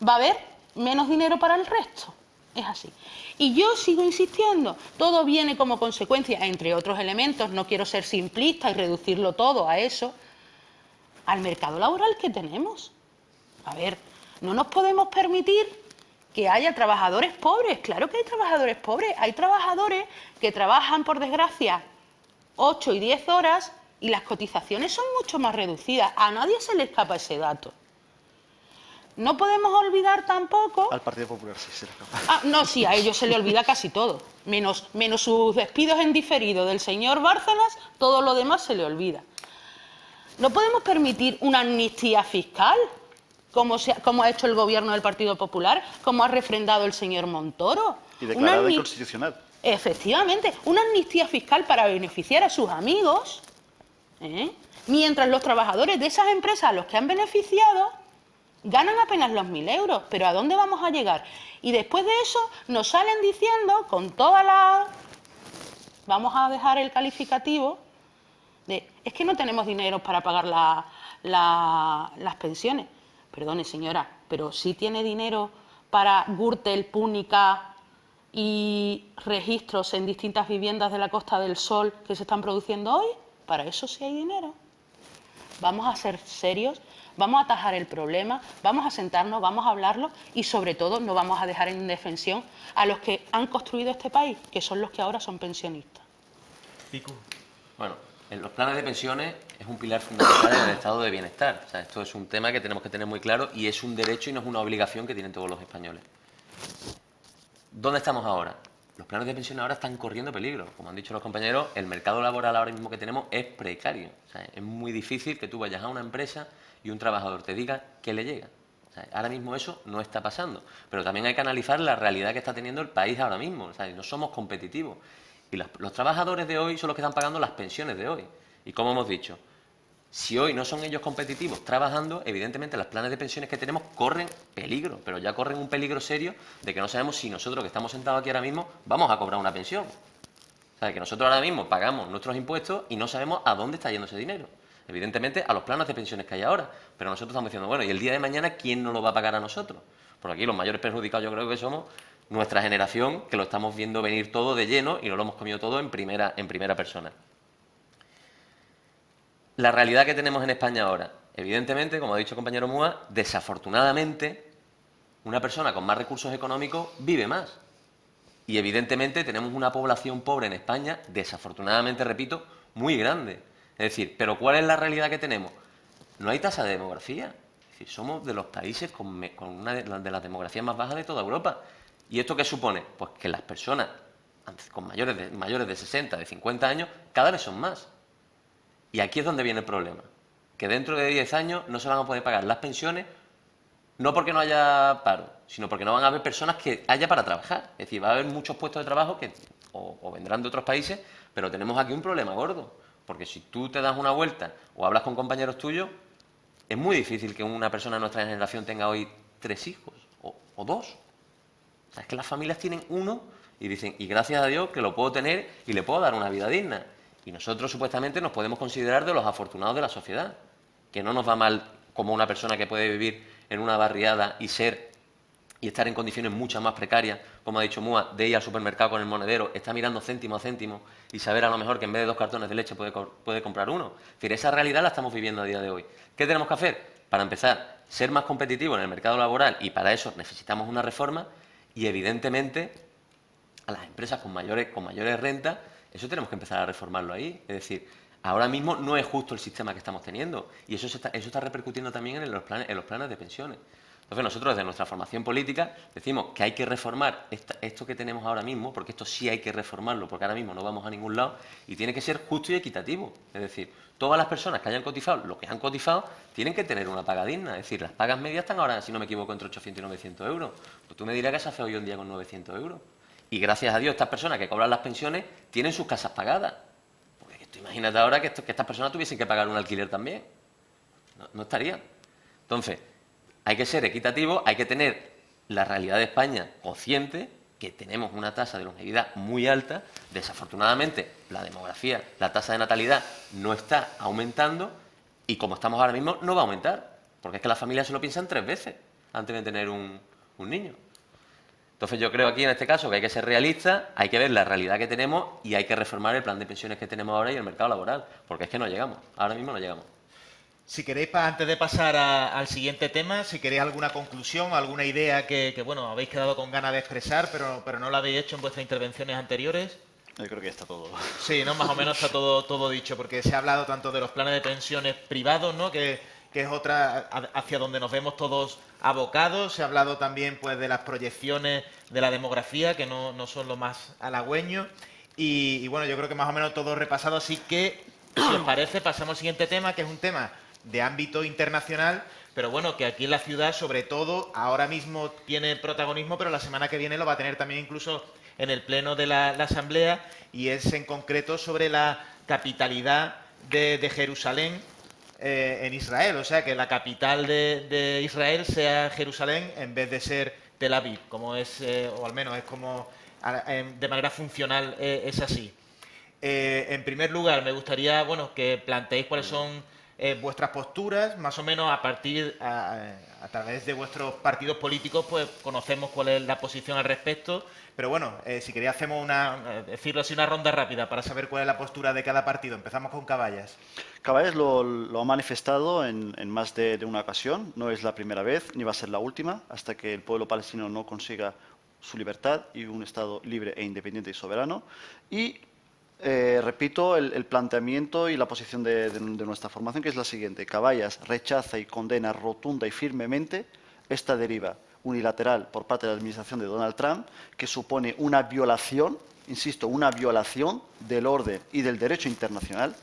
va a haber menos dinero para el resto. Es así. Y yo sigo insistiendo, todo viene como consecuencia, entre otros elementos, no quiero ser simplista y reducirlo todo a eso, al mercado laboral que tenemos. A ver, no nos podemos permitir que haya trabajadores pobres. Claro que hay trabajadores pobres. Hay trabajadores que trabajan, por desgracia, 8 y 10 horas y las cotizaciones son mucho más reducidas. A nadie se le escapa ese dato. No podemos olvidar tampoco... Al Partido Popular sí se le escapa. Ah, no, sí, a ellos se le olvida casi todo. Menos sus despidos en diferido del señor Bárcenas, todo lo demás se le olvida. No podemos permitir una amnistía fiscal, como ha hecho el gobierno del Partido Popular, como ha refrendado el señor Montoro. Y declarada inconstitucional. Efectivamente, una amnistía fiscal para beneficiar a sus amigos, mientras los trabajadores de esas empresas a los que han beneficiado ganan apenas los 1.000 euros. ¿Pero a dónde vamos a llegar? Y después de eso nos salen diciendo, con toda la... Vamos a dejar el calificativo de... Es que no tenemos dinero para pagar las pensiones. Perdone, señora, pero sí tiene dinero para Gürtel, Púnica y registros en distintas viviendas de la Costa del Sol que se están produciendo hoy. Para eso sí hay dinero. Vamos a ser serios, vamos a atajar el problema, vamos a sentarnos, vamos a hablarlo y sobre todo no vamos a dejar en indefensión a los que han construido este país, que son los que ahora son pensionistas. Pico. Bueno, en los planes de pensiones es un pilar fundamental en el estado de bienestar. O sea, esto es un tema que tenemos que tener muy claro y es un derecho y no es una obligación que tienen todos los españoles. ¿Dónde estamos ahora? Los planes de pensión ahora están corriendo peligro. Como han dicho los compañeros, el mercado laboral ahora mismo que tenemos es precario. O sea, es muy difícil que tú vayas a una empresa y un trabajador te diga que le llega. O sea, ahora mismo eso no está pasando. Pero también hay que analizar la realidad que está teniendo el país ahora mismo. O sea, no somos competitivos. Y los trabajadores de hoy son los que están pagando las pensiones de hoy. Y como hemos dicho, si hoy no son ellos competitivos trabajando, evidentemente los planes de pensiones que tenemos corren peligro, pero ya corren un peligro serio de que no sabemos si nosotros que estamos sentados aquí ahora mismo vamos a cobrar una pensión. O sea, que nosotros ahora mismo pagamos nuestros impuestos y no sabemos a dónde está yendo ese dinero. Evidentemente a los planes de pensiones que hay ahora, pero nosotros estamos diciendo, bueno, ¿y el día de mañana quién nos lo va a pagar a nosotros? Por aquí los mayores perjudicados yo creo que somos nuestra generación, que lo estamos viendo venir todo de lleno y nos lo hemos comido todo en primera persona. La realidad que tenemos en España ahora, evidentemente, como ha dicho el compañero Múa, desafortunadamente, una persona con más recursos económicos vive más. Y evidentemente tenemos una población pobre en España, desafortunadamente, repito, muy grande. Es decir, ¿pero cuál es la realidad que tenemos? No hay tasa de demografía. Es decir, somos de los países con una de las demografías más bajas de toda Europa. ¿Y esto qué supone? Pues que las personas con mayores de 60, de 50 años, cada vez son más. Y aquí es donde viene el problema. Que dentro de 10 años no se van a poder pagar las pensiones, no porque no haya paro, sino porque no van a haber personas que haya para trabajar. Es decir, va a haber muchos puestos de trabajo que o vendrán de otros países, pero tenemos aquí un problema gordo. Porque si tú te das una vuelta o hablas con compañeros tuyos, es muy difícil que una persona de nuestra generación tenga hoy 3 hijos o 2. O sea, es que las familias tienen 1 y dicen, y gracias a Dios que lo puedo tener y le puedo dar una vida digna. Y nosotros supuestamente nos podemos considerar de los afortunados de la sociedad, que no nos va mal como una persona que puede vivir en una barriada y ser y estar en condiciones mucho más precarias, como ha dicho Mua, de ir al supermercado con el monedero, está mirando céntimo a céntimo y saber a lo mejor que en vez de 2 cartones de leche puede comprar uno. Es decir, esa realidad la estamos viviendo a día de hoy. ¿Qué tenemos que hacer? Para empezar, ser más competitivos en el mercado laboral, y para eso necesitamos una reforma, y evidentemente a las empresas con mayores rentas, eso tenemos que empezar a reformarlo ahí. Es decir, ahora mismo no es justo el sistema que estamos teniendo, y eso está repercutiendo también en los planes de pensiones. Entonces nosotros desde nuestra formación política decimos que hay que reformar esto que tenemos ahora mismo, porque esto sí hay que reformarlo, porque ahora mismo no vamos a ningún lado, y tiene que ser justo y equitativo. Es decir, todas las personas que hayan cotizado lo que han cotizado tienen que tener una paga digna. Es decir, las pagas medias están ahora, si no me equivoco, entre 800 y 900 euros. Pues tú me dirás que se hace hoy en día con 900 euros. Y gracias a Dios estas personas que cobran las pensiones tienen sus casas pagadas. Porque tú imagínate ahora que estas personas tuviesen que pagar un alquiler también. No estarían. Entonces, hay que ser equitativo, hay que tener la realidad de España consciente, que tenemos una tasa de longevidad muy alta. Desafortunadamente, la demografía, la tasa de natalidad no está aumentando, y como estamos ahora mismo, no va a aumentar, porque es que las familias se lo piensan 3 veces antes de tener un niño. Entonces yo creo aquí en este caso que hay que ser realistas, hay que ver la realidad que tenemos y hay que reformar el plan de pensiones que tenemos ahora y el mercado laboral, porque es que no llegamos, ahora mismo no llegamos. Si queréis, antes de pasar al siguiente tema, si queréis alguna conclusión, alguna idea que bueno, habéis quedado con ganas de expresar, pero no la habéis hecho en vuestras intervenciones anteriores. Yo creo que ya está todo. Sí, ¿no? Más o menos está todo dicho, porque se ha hablado tanto de los planes de pensiones privados, ¿no? Que es otra hacia donde nos vemos todos abocados. Se ha hablado también, pues, de las proyecciones de la demografía, que no son lo más halagüeños. Y bueno, yo creo que más o menos todo repasado, así que, si os parece, pasamos al siguiente tema, que es un tema de ámbito internacional, pero bueno, que aquí en la ciudad, sobre todo, ahora mismo tiene protagonismo, pero la semana que viene lo va a tener también incluso en el pleno de la Asamblea, y es en concreto sobre la capitalidad de Jerusalén en Israel. O sea, que la capital de Israel sea Jerusalén en vez de ser Tel Aviv, como es, o al menos es como de manera funcional es así. En primer lugar, me gustaría, bueno, que planteéis cuáles son vuestras posturas, más o menos a través de vuestros partidos políticos, pues conocemos cuál es la posición al respecto, pero bueno, si queréis hacemos decirlo así, una ronda rápida para saber cuál es la postura de cada partido. Empezamos con Caballas. Caballas lo ha manifestado en más de una ocasión, no es la primera vez ni va a ser la última, hasta que el pueblo palestino no consiga su libertad y un Estado libre e independiente y soberano. Y repito el planteamiento y la posición de nuestra formación, que es la siguiente. Caballas rechaza y condena rotunda y firmemente esta deriva unilateral por parte de la administración de Donald Trump, que supone una violación, insisto, una violación del orden y del derecho internacional,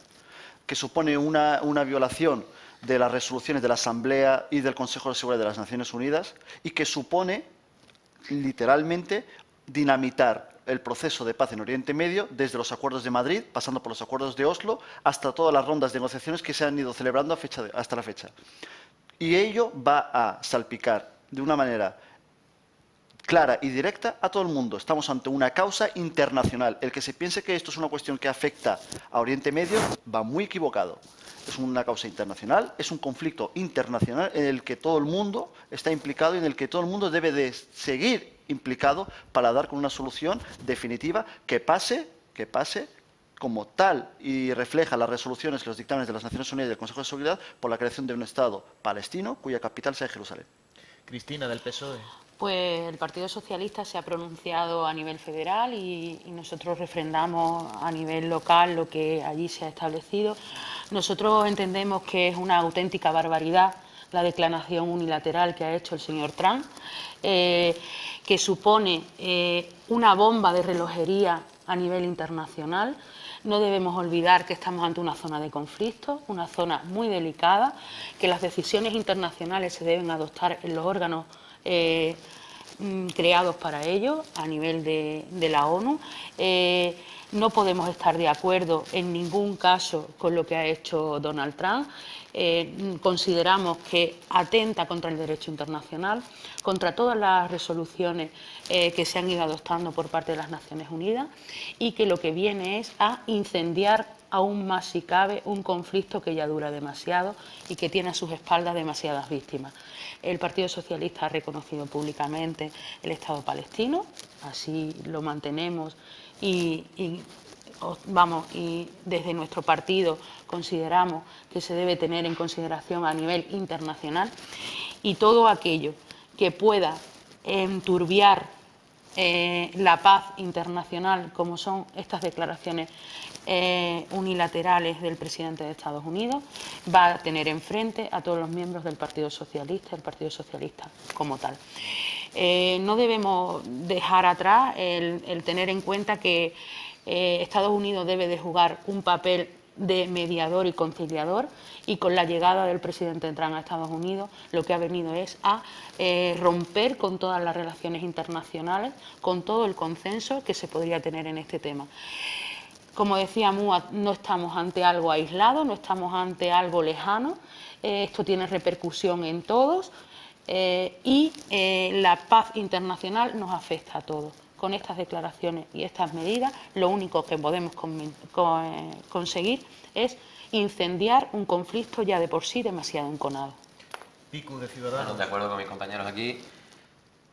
que supone una violación de las resoluciones de la Asamblea y del Consejo de Seguridad de las Naciones Unidas, y que supone literalmente dinamitar el proceso de paz en Oriente Medio, desde los acuerdos de Madrid, pasando por los acuerdos de Oslo, hasta todas las rondas de negociaciones que se han ido celebrando hasta la fecha. Y ello va a salpicar de una manera clara y directa a todo el mundo. Estamos ante una causa internacional. El que se piense que esto es una cuestión que afecta a Oriente Medio va muy equivocado. Es una causa internacional, es un conflicto internacional en el que todo el mundo está implicado y en el que todo el mundo debe de seguir implicado para dar con una solución definitiva que pase como tal y refleja las resoluciones y los dictámenes de las Naciones Unidas y del Consejo de Seguridad por la creación de un Estado palestino cuya capital sea Jerusalén. Cristina, del PSOE. Pues el Partido Socialista se ha pronunciado a nivel federal y nosotros refrendamos a nivel local lo que allí se ha establecido. Nosotros entendemos que es una auténtica barbaridad la declaración unilateral que ha hecho el señor Trump, que supone una bomba de relojería a nivel internacional. No debemos olvidar que estamos ante una zona de conflicto, una zona muy delicada, que las decisiones internacionales se deben adoptar en los órganos creados para ello a nivel de la ONU. No podemos estar de acuerdo en ningún caso con lo que ha hecho Donald Trump. Consideramos que atenta contra el derecho internacional, contra todas las resoluciones que se han ido adoptando por parte de las Naciones Unidas, y que lo que viene es a incendiar aún más si cabe, un conflicto que ya dura demasiado y que tiene a sus espaldas demasiadas víctimas. El Partido Socialista ha reconocido públicamente el Estado palestino, así lo mantenemos y desde nuestro partido consideramos que se debe tener en consideración a nivel internacional, y todo aquello que pueda enturbiar la paz internacional, como son estas declaraciones unilaterales del presidente de Estados Unidos, va a tener enfrente a todos los miembros del Partido Socialista, el Partido Socialista como tal. No debemos dejar atrás el tener en cuenta que Estados Unidos debe de jugar un papel de mediador y conciliador, y con la llegada del presidente Trump a Estados Unidos lo que ha venido es a romper con todas las relaciones internacionales, con todo el consenso que se podría tener en este tema. Como decía Mua, no estamos ante algo aislado, no estamos ante algo lejano, esto tiene repercusión en todos y la paz internacional nos afecta a todos. Con estas declaraciones y estas medidas, lo único que podemos conseguir es incendiar un conflicto ya de por sí demasiado enconado. Picu, de Ciudadanos. Bueno, de acuerdo con mis compañeros aquí,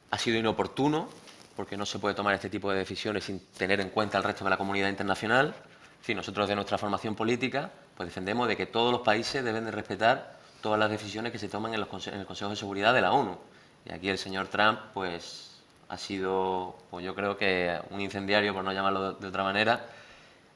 ha sido inoportuno, porque no se puede tomar este tipo de decisiones sin tener en cuenta el resto de la comunidad internacional. Es decir, nosotros de nuestra formación política pues defendemos de que todos los países deben de respetar todas las decisiones que se toman en el Consejo de Seguridad de la ONU. Y aquí el señor Trump pues ha sido, pues yo creo que un incendiario, por no llamarlo de otra manera,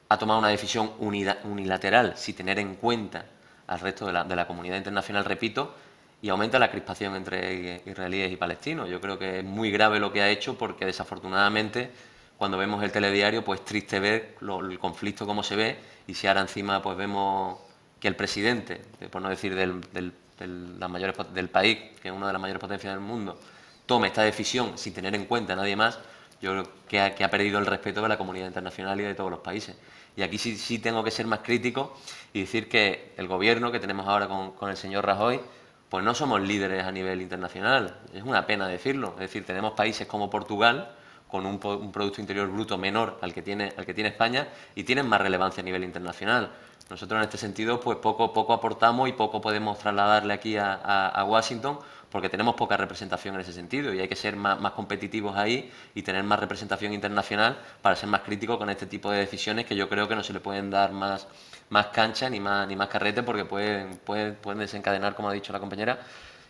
ha tomado una decisión unilateral sin tener en cuenta al resto de la comunidad internacional, repito, y aumenta la crispación entre israelíes y palestinos. Yo creo que es muy grave lo que ha hecho, porque desafortunadamente cuando vemos el telediario pues es triste ver el conflicto como se ve, y si ahora encima pues vemos que el presidente, por no decir del país, que es una de las mayores potencias del mundo, tome esta decisión sin tener en cuenta a nadie más, yo creo que ha perdido el respeto de la comunidad internacional y de todos los países. Y aquí sí tengo que ser más crítico y decir que el gobierno que tenemos ahora con el señor Rajoy, pues no somos líderes a nivel internacional. Es una pena decirlo. Es decir, tenemos países como Portugal, con un Producto Interior Bruto menor al que tiene España, y tienen más relevancia a nivel internacional. Nosotros en este sentido pues poco aportamos y poco podemos trasladarle aquí a Washington, porque tenemos poca representación en ese sentido, y hay que ser más competitivos ahí y tener más representación internacional para ser más críticos con este tipo de decisiones, que yo creo que no se le pueden dar más cancha ni más carrete, porque pueden desencadenar, como ha dicho la compañera,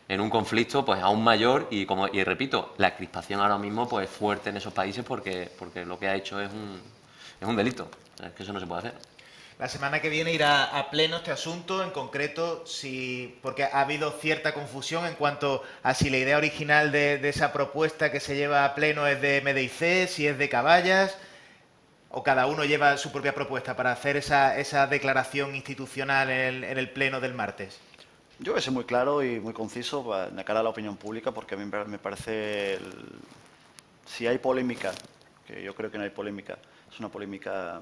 en un conflicto pues aún mayor, y repito, la crispación ahora mismo pues es fuerte en esos países, porque lo que ha hecho es un delito. Es que eso no se puede hacer. La semana que viene irá a pleno este asunto, en concreto, porque ha habido cierta confusión en cuanto a si la idea original de esa propuesta que se lleva a pleno es de MDIC, si es de Caballas, o cada uno lleva su propia propuesta para hacer esa declaración institucional en el pleno del martes. Yo voy a ser muy claro y muy conciso de cara a la opinión pública, porque a mí me parece, si hay polémica, que yo creo que no hay polémica, es una polémica,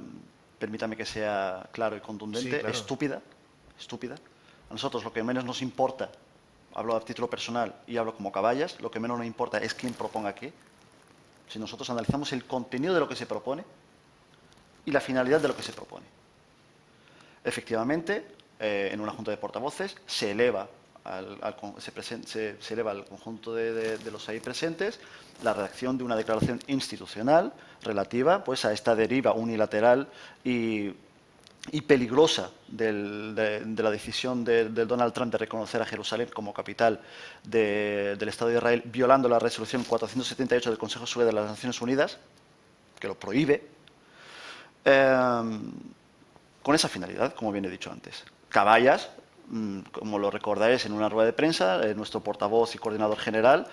permítame que sea claro y contundente, sí, claro. Estúpida. A nosotros lo que menos nos importa, hablo a título personal y hablo como Caballas, lo que menos nos importa es quién proponga qué. Si nosotros analizamos el contenido de lo que se propone y la finalidad de lo que se propone. Efectivamente, en una junta de portavoces se eleva al conjunto de los ahí presentes la redacción de una declaración institucional relativa pues a esta deriva unilateral y peligrosa de la decisión de Donald Trump de reconocer a Jerusalén como capital del Estado de Israel, violando la resolución 478 del Consejo de Seguridad de las Naciones Unidas, que lo prohíbe, con esa finalidad, como bien he dicho antes. Caballas, como lo recordáis en una rueda de prensa, nuestro portavoz y coordinador general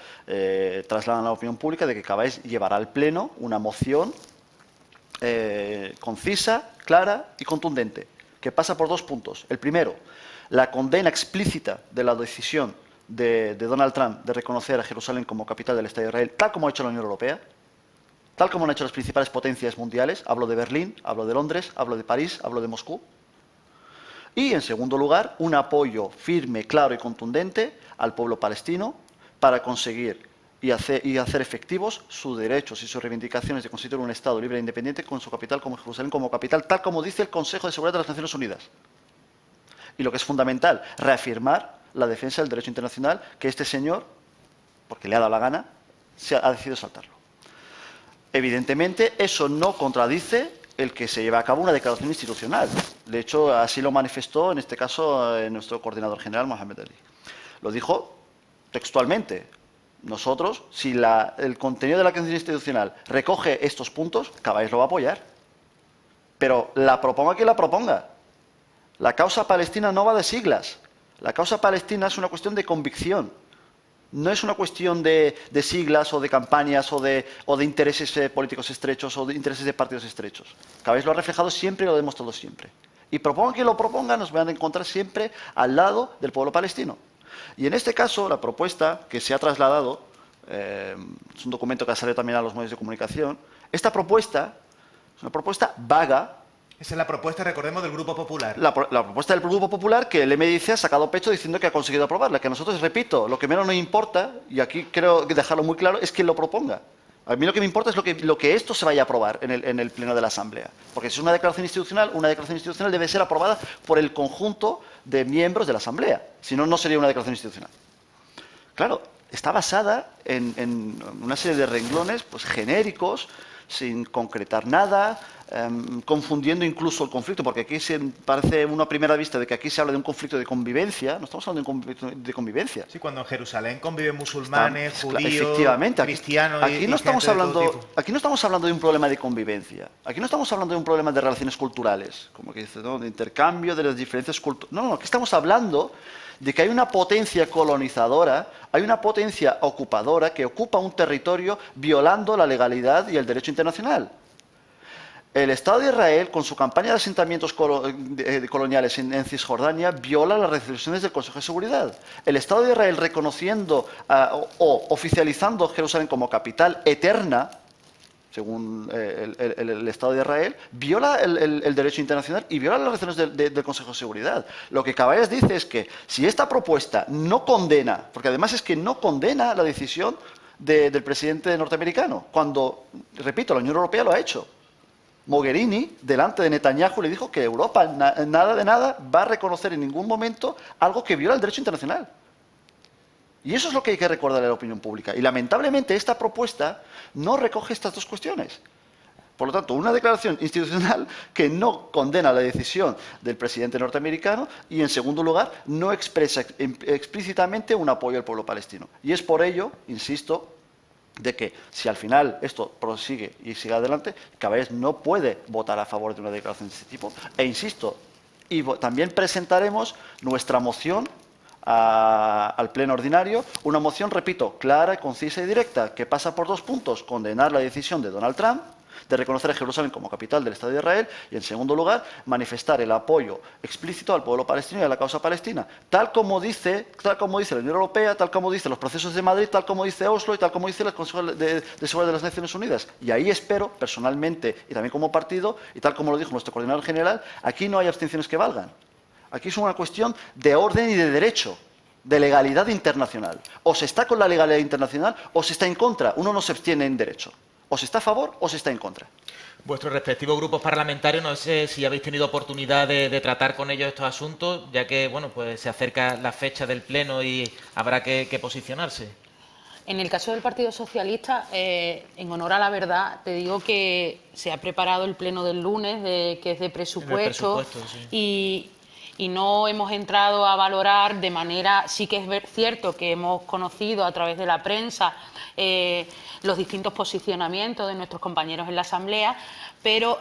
trasladan a la opinión pública de que Caballas llevará al Pleno una moción concisa, clara y contundente, que pasa por 2 puntos. El primero, la condena explícita de la decisión de Donald Trump de reconocer a Jerusalén como capital del Estado de Israel, tal como ha hecho la Unión Europea, tal como han hecho las principales potencias mundiales. Hablo de Berlín, hablo de Londres, hablo de París, hablo de Moscú. Y, en segundo lugar, un apoyo firme, claro y contundente al pueblo palestino para conseguir y hacer efectivos sus derechos y sus reivindicaciones de constituir un Estado libre e independiente con su capital como Jerusalén como capital, tal como dice el Consejo de Seguridad de las Naciones Unidas. Y lo que es fundamental, reafirmar la defensa del derecho internacional que este señor, porque le ha dado la gana, ha decidido saltarlo. Evidentemente, eso no contradice el que se lleve a cabo una declaración institucional. De hecho, así lo manifestó, en este caso, nuestro coordinador general, Mohamed Ali. Lo dijo textualmente. Nosotros, si el contenido de la declaración institucional recoge estos puntos, Cabáis lo va a apoyar. Pero la proponga quien la proponga. La causa palestina no va de siglas. La causa palestina es una cuestión de convicción. No es una cuestión de siglas o de campañas o de intereses políticos estrechos o de intereses de partidos estrechos. Cabáis lo ha reflejado siempre y lo ha demostrado siempre. Y propongan quien lo proponga, nos van a encontrar siempre al lado del pueblo palestino. Y en este caso, la propuesta que se ha trasladado, es un documento que ha salido también a los medios de comunicación, esta propuesta es una propuesta vaga. Esa es la propuesta, recordemos, del Grupo Popular. La propuesta del Grupo Popular que el MDC ha sacado pecho diciendo que ha conseguido aprobarla. Que a nosotros, repito, lo que menos nos importa, y aquí creo que dejarlo muy claro, es quien lo proponga. A mí lo que me importa es lo que esto se vaya a aprobar en el Pleno de la Asamblea. Porque si es una declaración institucional debe ser aprobada por el conjunto de miembros de la Asamblea. Si no, no sería una declaración institucional. Claro, está basada en una serie de renglones pues, genéricos, sin concretar nada, confundiendo incluso el conflicto, porque aquí parece uno a primera vista de que aquí se habla de un conflicto de convivencia. No estamos hablando de un conflicto de convivencia. Sí, cuando en Jerusalén conviven musulmanes, judíos, efectivamente, cristianos aquí no estamos hablando de un problema de convivencia. Aquí no estamos hablando de un problema de relaciones culturales, como que dice, ¿no? De intercambio de las diferencias culturales. No, aquí estamos hablando de que hay una potencia colonizadora, hay una potencia ocupadora que ocupa un territorio violando la legalidad y el derecho internacional. El Estado de Israel, con su campaña de asentamientos coloniales en Cisjordania, viola las resoluciones del Consejo de Seguridad. El Estado de Israel, reconociendo o oficializando Jerusalén como capital eterna, según el Estado de Israel, viola el derecho internacional y viola las resoluciones del Consejo de Seguridad. Lo que Cabáis dice es que si esta propuesta no condena, porque además es que no condena la decisión del presidente norteamericano, cuando, repito, la Unión Europea lo ha hecho. Mogherini, delante de Netanyahu, le dijo que Europa, nada de nada, va a reconocer en ningún momento algo que viola el derecho internacional. Y eso es lo que hay que recordar a la opinión pública. Y lamentablemente esta propuesta no recoge estas dos cuestiones. Por lo tanto, una declaración institucional que no condena la decisión del presidente norteamericano y, en segundo lugar, no expresa explícitamente un apoyo al pueblo palestino. Y es por ello, insisto, de que si al final esto prosigue y sigue adelante, Cabáis no puede votar a favor de una declaración de este tipo. E insisto, y también presentaremos nuestra moción al Pleno Ordinario, una moción, repito, clara, concisa y directa, que pasa por dos puntos: condenar la decisión de Donald Trump de reconocer a Jerusalén como capital del Estado de Israel y, en segundo lugar, manifestar el apoyo explícito al pueblo palestino y a la causa palestina, tal como dice la Unión Europea, tal como dicen los procesos de Madrid, tal como dice Oslo y tal como dice el Consejo de Seguridad de las Naciones Unidas. Y ahí espero, personalmente y también como partido, y tal como lo dijo nuestro coordinador general, aquí no hay abstenciones que valgan. Aquí es una cuestión de orden y de derecho, de legalidad internacional. O se está con la legalidad internacional o se está en contra. Uno no se abstiene en derecho. O se está a favor o se está en contra. Vuestros respectivos grupos parlamentarios, no sé si habéis tenido oportunidad de tratar con ellos estos asuntos, ya que bueno, pues se acerca la fecha del Pleno y habrá que posicionarse. En el caso del Partido Socialista, en honor a la verdad, te digo que se ha preparado el Pleno del lunes, que es de presupuesto, sí. Y no hemos entrado a valorar de manera, sí que es cierto que hemos conocido a través de la prensa los distintos posicionamientos de nuestros compañeros en la Asamblea, pero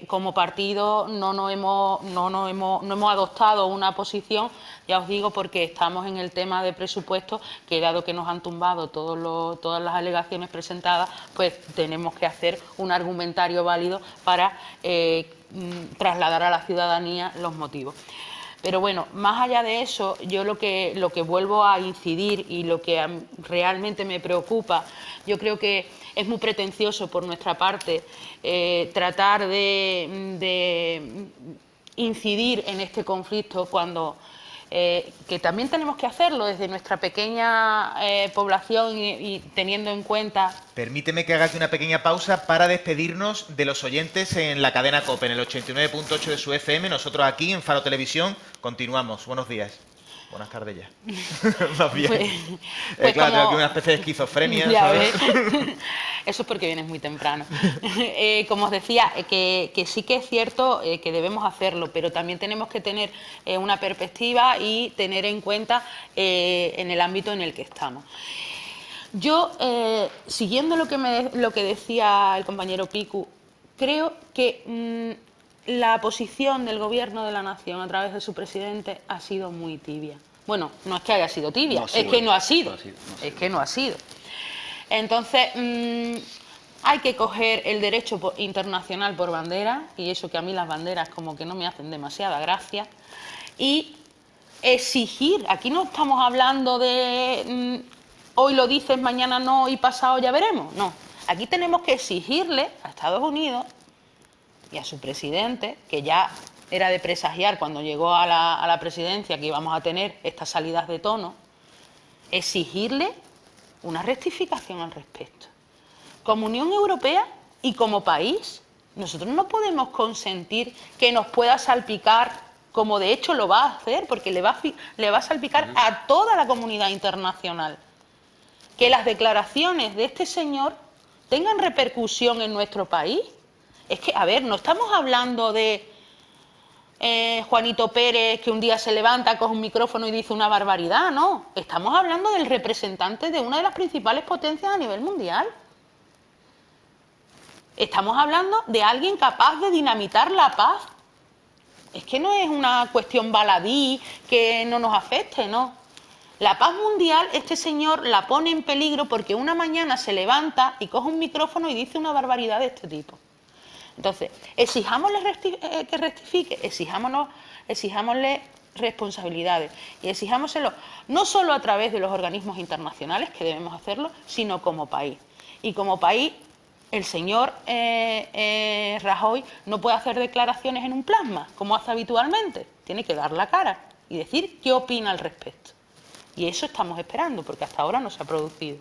como partido no hemos adoptado una posición, ya os digo, porque estamos en el tema de presupuesto, que dado que nos han tumbado todas las alegaciones presentadas, pues tenemos que hacer un argumentario válido para trasladar a la ciudadanía los motivos. Pero bueno, más allá de eso, yo lo que vuelvo a incidir y lo que realmente me preocupa, yo creo que es muy pretencioso por nuestra parte tratar de incidir en este conflicto cuando que también tenemos que hacerlo desde nuestra pequeña población y teniendo en cuenta... Permíteme que haga aquí una pequeña pausa para despedirnos de los oyentes en la cadena COPE, en el 89.8 de su FM. Nosotros aquí en Faro Televisión continuamos. Buenos días. Buenas tardes ya. Más bien. Pues claro, como... tengo aquí una especie de esquizofrenia. Ya ¿sabes? ves. Eso es porque vienes muy temprano. Como os decía, que sí que es cierto que debemos hacerlo, pero también tenemos que tener una perspectiva y tener en cuenta en el ámbito en el que estamos. Yo, siguiendo lo que decía el compañero Picu, creo que la posición del Gobierno de la Nación a través de su presidente ha sido muy tibia. Bueno, no es que haya sido tibia, No, es que no ha sido. Es que no ha sido. Entonces, hay que coger el derecho internacional por bandera, y eso que a mí las banderas como que no me hacen demasiada gracia, y exigir, aquí no estamos hablando de hoy lo dices, mañana no y pasado ya veremos, no. Aquí tenemos que exigirle a Estados Unidos y a su presidente, que ya era de presagiar cuando llegó a la presidencia que íbamos a tener estas salidas de tono, exigirle una rectificación al respecto. Como Unión Europea y como país, nosotros no podemos consentir que nos pueda salpicar, como de hecho lo va a hacer, porque le va a salpicar a toda la comunidad internacional. Que las declaraciones de este señor tengan repercusión en nuestro país. Es que, a ver, no estamos hablando de Juanito Pérez que un día se levanta, coge un micrófono y dice una barbaridad, no. Estamos hablando del representante de una de las principales potencias a nivel mundial. Estamos hablando de alguien capaz de dinamitar la paz. Es que no es una cuestión baladí que no nos afecte, no. La paz mundial, este señor la pone en peligro porque una mañana se levanta y coge un micrófono y dice una barbaridad de este tipo. Entonces, exijámosle que rectifique, exijámosle responsabilidades y exijámoselo no solo a través de los organismos internacionales, que debemos hacerlo, sino como país. Y como país, el señor Rajoy no puede hacer declaraciones en un plasma, como hace habitualmente. Tiene que dar la cara y decir qué opina al respecto. Y eso estamos esperando, porque hasta ahora no se ha producido.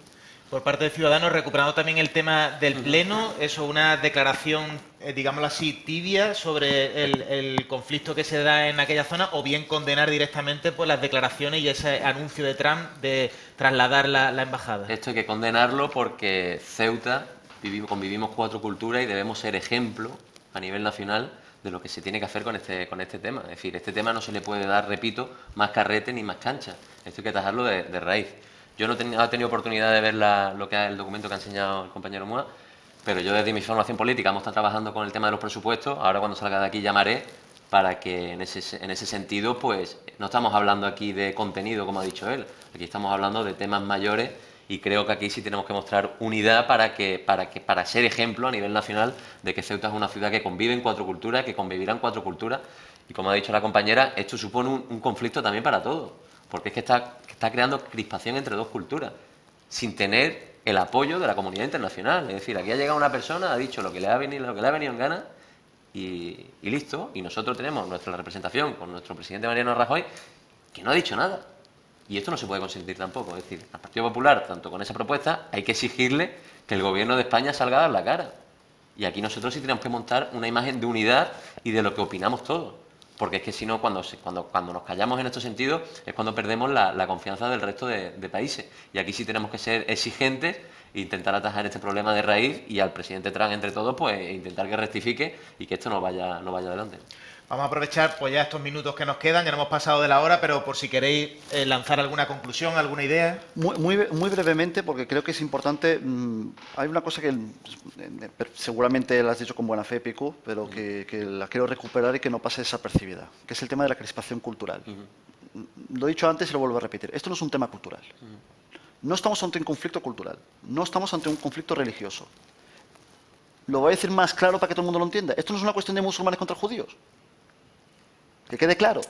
Por parte de Ciudadanos, recuperando también el tema del Pleno, eso, una declaración, digámoslo así, tibia sobre el conflicto que se da en aquella zona, o bien condenar directamente pues, las declaraciones y ese anuncio de Trump de trasladar la embajada. Esto hay que condenarlo porque Ceuta convivimos 4 culturas y debemos ser ejemplo a nivel nacional de lo que se tiene que hacer con este tema. Es decir, este tema no se le puede dar, repito, más carrete ni más cancha. Esto hay que atajarlo de raíz. Yo no he tenido oportunidad de ver el documento que ha enseñado el compañero Mua, pero yo desde mi formación política hemos estado trabajando con el tema de los presupuestos. Ahora cuando salga de aquí llamaré para que en ese sentido, pues no estamos hablando aquí de contenido, como ha dicho él. Aquí estamos hablando de temas mayores y creo que aquí sí tenemos que mostrar unidad para ser ejemplo a nivel nacional de que Ceuta es una ciudad que convive en 4 culturas, que convivirán 4 culturas. Y como ha dicho la compañera, esto supone un conflicto también para todos, porque es que está creando crispación entre 2 culturas, sin tener el apoyo de la comunidad internacional. Es decir, aquí ha llegado una persona, ha dicho lo que le ha venido en gana y listo. Y nosotros tenemos nuestra representación con nuestro presidente Mariano Rajoy, que no ha dicho nada. Y esto no se puede consentir tampoco. Es decir, al Partido Popular, tanto con esa propuesta, hay que exigirle que el Gobierno de España salga a dar la cara. Y aquí nosotros sí tenemos que montar una imagen de unidad y de lo que opinamos todos. Porque es que si no, cuando nos callamos en estos sentidos, es cuando perdemos la confianza del resto de países. Y aquí sí tenemos que ser exigentes e intentar atajar este problema de raíz y al presidente Trump, entre todos, pues intentar que rectifique y que esto no vaya adelante. Vamos a aprovechar pues ya estos minutos que nos quedan, ya no hemos pasado de la hora, pero por si queréis lanzar alguna conclusión, alguna idea. Muy brevemente, porque creo que es importante. Hay una cosa que seguramente la has dicho con buena fe, Picu, pero que la quiero recuperar y que no pase desapercibida, que es el tema de la crispación cultural. Lo he dicho antes y lo vuelvo a repetir. Esto no es un tema cultural. No estamos ante un conflicto cultural, no estamos ante un conflicto religioso. Lo voy a decir más claro para que todo el mundo lo entienda. Esto no es una cuestión de musulmanes contra judíos. Que quede claro.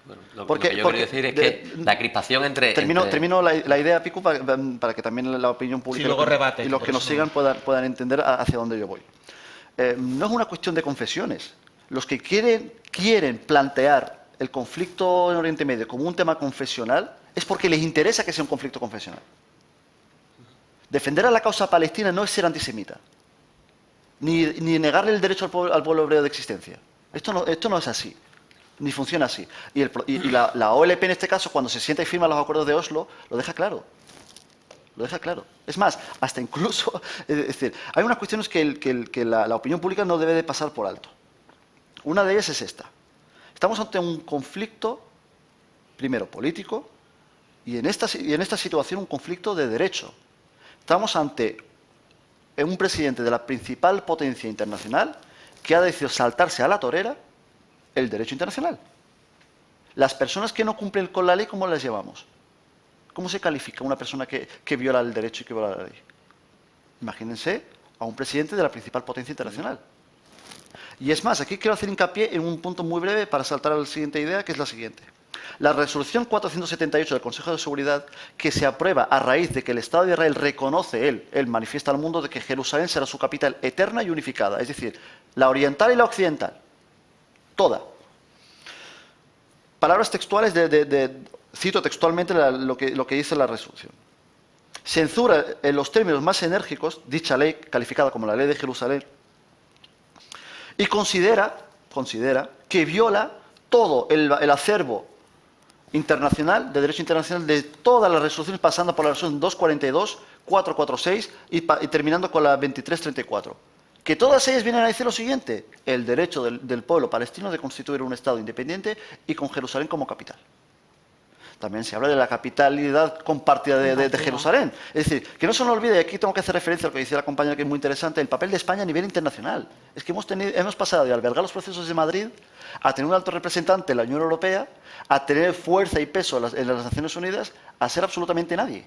Bueno, lo que yo quiero decir es que la crispación entre... Termino la idea, Picu, para que también la opinión pública sí, luego rebate, y los que nos sigan puedan entender hacia dónde yo voy. No es una cuestión de confesiones. Los que quieren plantear el conflicto en Oriente Medio como un tema confesional es porque les interesa que sea un conflicto confesional. Defender a la causa palestina no es ser antisemita, ni negarle el derecho al pueblo hebreo de existencia. Esto no es así, ni funciona así. Y la OLP en este caso, cuando se sienta y firma los acuerdos de Oslo, lo deja claro. Lo deja claro. Es más, hasta incluso, es decir, hay unas cuestiones que la opinión pública no debe de pasar por alto. Una de ellas es esta. Estamos ante un conflicto, primero político, y en esta situación un conflicto de derecho. Estamos ante un presidente de la principal potencia internacional que ha decidido saltarse a la torera el derecho internacional. Las personas que no cumplen con la ley, ¿cómo las llevamos? ¿Cómo se califica una persona que viola el derecho y que viola la ley? Imagínense a un presidente de la principal potencia internacional. Y es más, aquí quiero hacer hincapié en un punto muy breve para saltar a la siguiente idea, que es la siguiente. La resolución 478 del Consejo de Seguridad, que se aprueba a raíz de que el Estado de Israel reconoce, él manifiesta al mundo de que Jerusalén será su capital eterna y unificada, es decir, la oriental y la occidental, toda. Palabras textuales cito textualmente lo que dice la resolución. Censura en los términos más enérgicos dicha ley, calificada como la ley de Jerusalén, y considera que viola todo el acervo internacional, de derecho internacional, de todas las resoluciones, pasando por la resolución 242, 446 y terminando con la 2334. Que todas ellas vienen a decir lo siguiente: el derecho del pueblo palestino de constituir un Estado independiente y con Jerusalén como capital. También se habla de la capitalidad compartida de Jerusalén. Es decir, que no se nos olvide, y aquí tengo que hacer referencia a lo que decía la compañera, que es muy interesante, el papel de España a nivel internacional. Es que hemos pasado de albergar los procesos de Madrid a tener un alto representante en la Unión Europea, a tener fuerza y peso en las Naciones Unidas, a ser absolutamente nadie.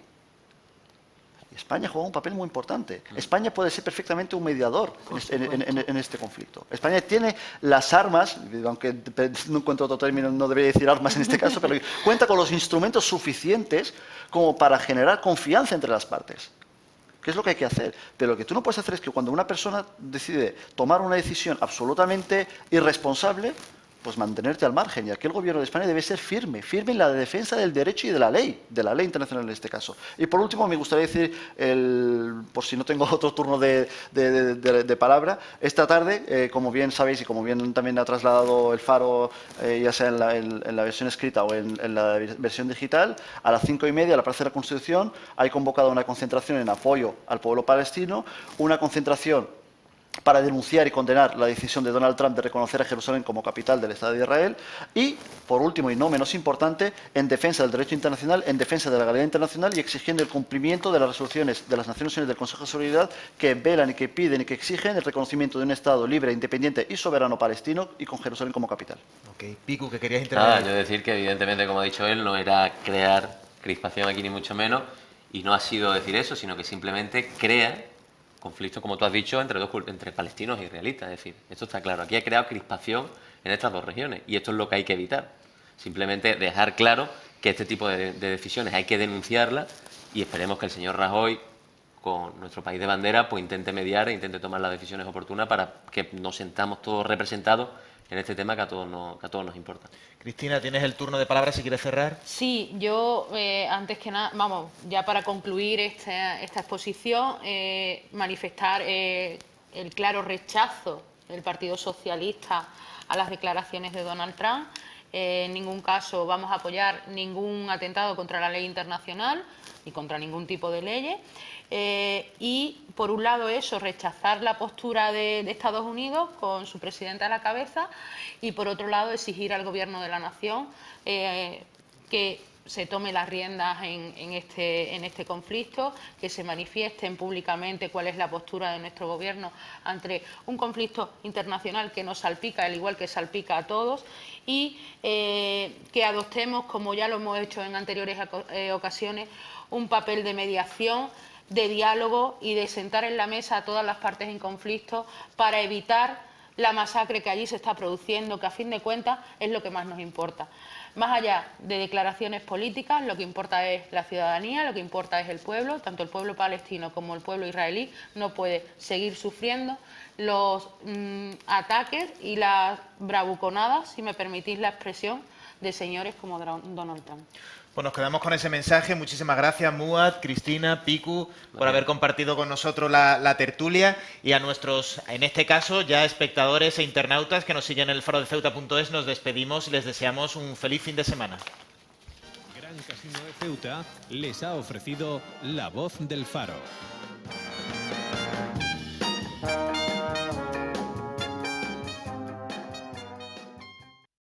Y España juega un papel muy importante. España puede ser perfectamente un mediador en este conflicto. España tiene las armas, aunque no encuentro otro término, no debería decir armas en este caso, pero cuenta con los instrumentos suficientes como para generar confianza entre las partes. ¿Qué es lo que hay que hacer? Pero lo que tú no puedes hacer es que cuando una persona decide tomar una decisión absolutamente irresponsable, pues mantenerte al margen. Y aquí el gobierno de España debe ser firme en la defensa del derecho y de la ley internacional en este caso. Y por último, me gustaría decir, por si no tengo otro turno de palabra, esta tarde, como bien sabéis y como bien también ha trasladado el Faro, ya sea en la versión escrita o en la versión digital, a las 5:30 a la Plaza de la Constitución hay convocada una concentración en apoyo al pueblo palestino, una concentración para denunciar y condenar la decisión de Donald Trump de reconocer a Jerusalén como capital del Estado de Israel y, por último y no menos importante, en defensa del derecho internacional, en defensa de la legalidad internacional y exigiendo el cumplimiento de las resoluciones de las Naciones Unidas del Consejo de Seguridad que velan y que piden y que exigen el reconocimiento de un Estado libre, independiente y soberano palestino y con Jerusalén como capital. Ok, Picu, que querías intervenir. Yo decir que evidentemente, como ha dicho él, no era crear crispación aquí ni mucho menos, y no ha sido decir eso, sino que simplemente crea conflicto, como tú has dicho, entre palestinos e israelitas. Es decir, esto está claro. Aquí ha creado crispación en estas dos regiones y esto es lo que hay que evitar. Simplemente dejar claro que este tipo de decisiones hay que denunciarlas y esperemos que el señor Rajoy, con nuestro país de bandera, pues intente mediar e intente tomar las decisiones oportunas para que nos sentamos todos representados en este tema que a todos nos importa. Cristina, tienes el turno de palabra si quieres cerrar. Sí, yo antes que nada, vamos, ya para concluir esta exposición, manifestar el claro rechazo del Partido Socialista a las declaraciones de Donald Trump. En ningún caso vamos a apoyar ningún atentado contra la ley internacional ni contra ningún tipo de leyes. Y por un lado eso, rechazar la postura de Estados Unidos con su presidente a la cabeza y por otro lado exigir al Gobierno de la Nación que se tome las riendas en este conflicto, que se manifiesten públicamente cuál es la postura de nuestro Gobierno ante un conflicto internacional que nos salpica, al igual que salpica a todos, y que adoptemos, como ya lo hemos hecho en anteriores ocasiones, un papel de mediación, de diálogo y de sentar en la mesa a todas las partes en conflicto para evitar la masacre que allí se está produciendo, que a fin de cuentas es lo que más nos importa. Más allá de declaraciones políticas, lo que importa es la ciudadanía, lo que importa es el pueblo, tanto el pueblo palestino como el pueblo israelí no puede seguir sufriendo los ataques y las bravuconadas, si me permitís la expresión, de señores como Donald Trump. Pues nos quedamos con ese mensaje. Muchísimas gracias, Muad, Cristina, Picu, por haber compartido con nosotros la tertulia, y a nuestros, en este caso, ya espectadores e internautas que nos siguen en el farodeceuta.es, nos despedimos y les deseamos un feliz fin de semana. Gran Casino de Ceuta les ha ofrecido La Voz del Faro.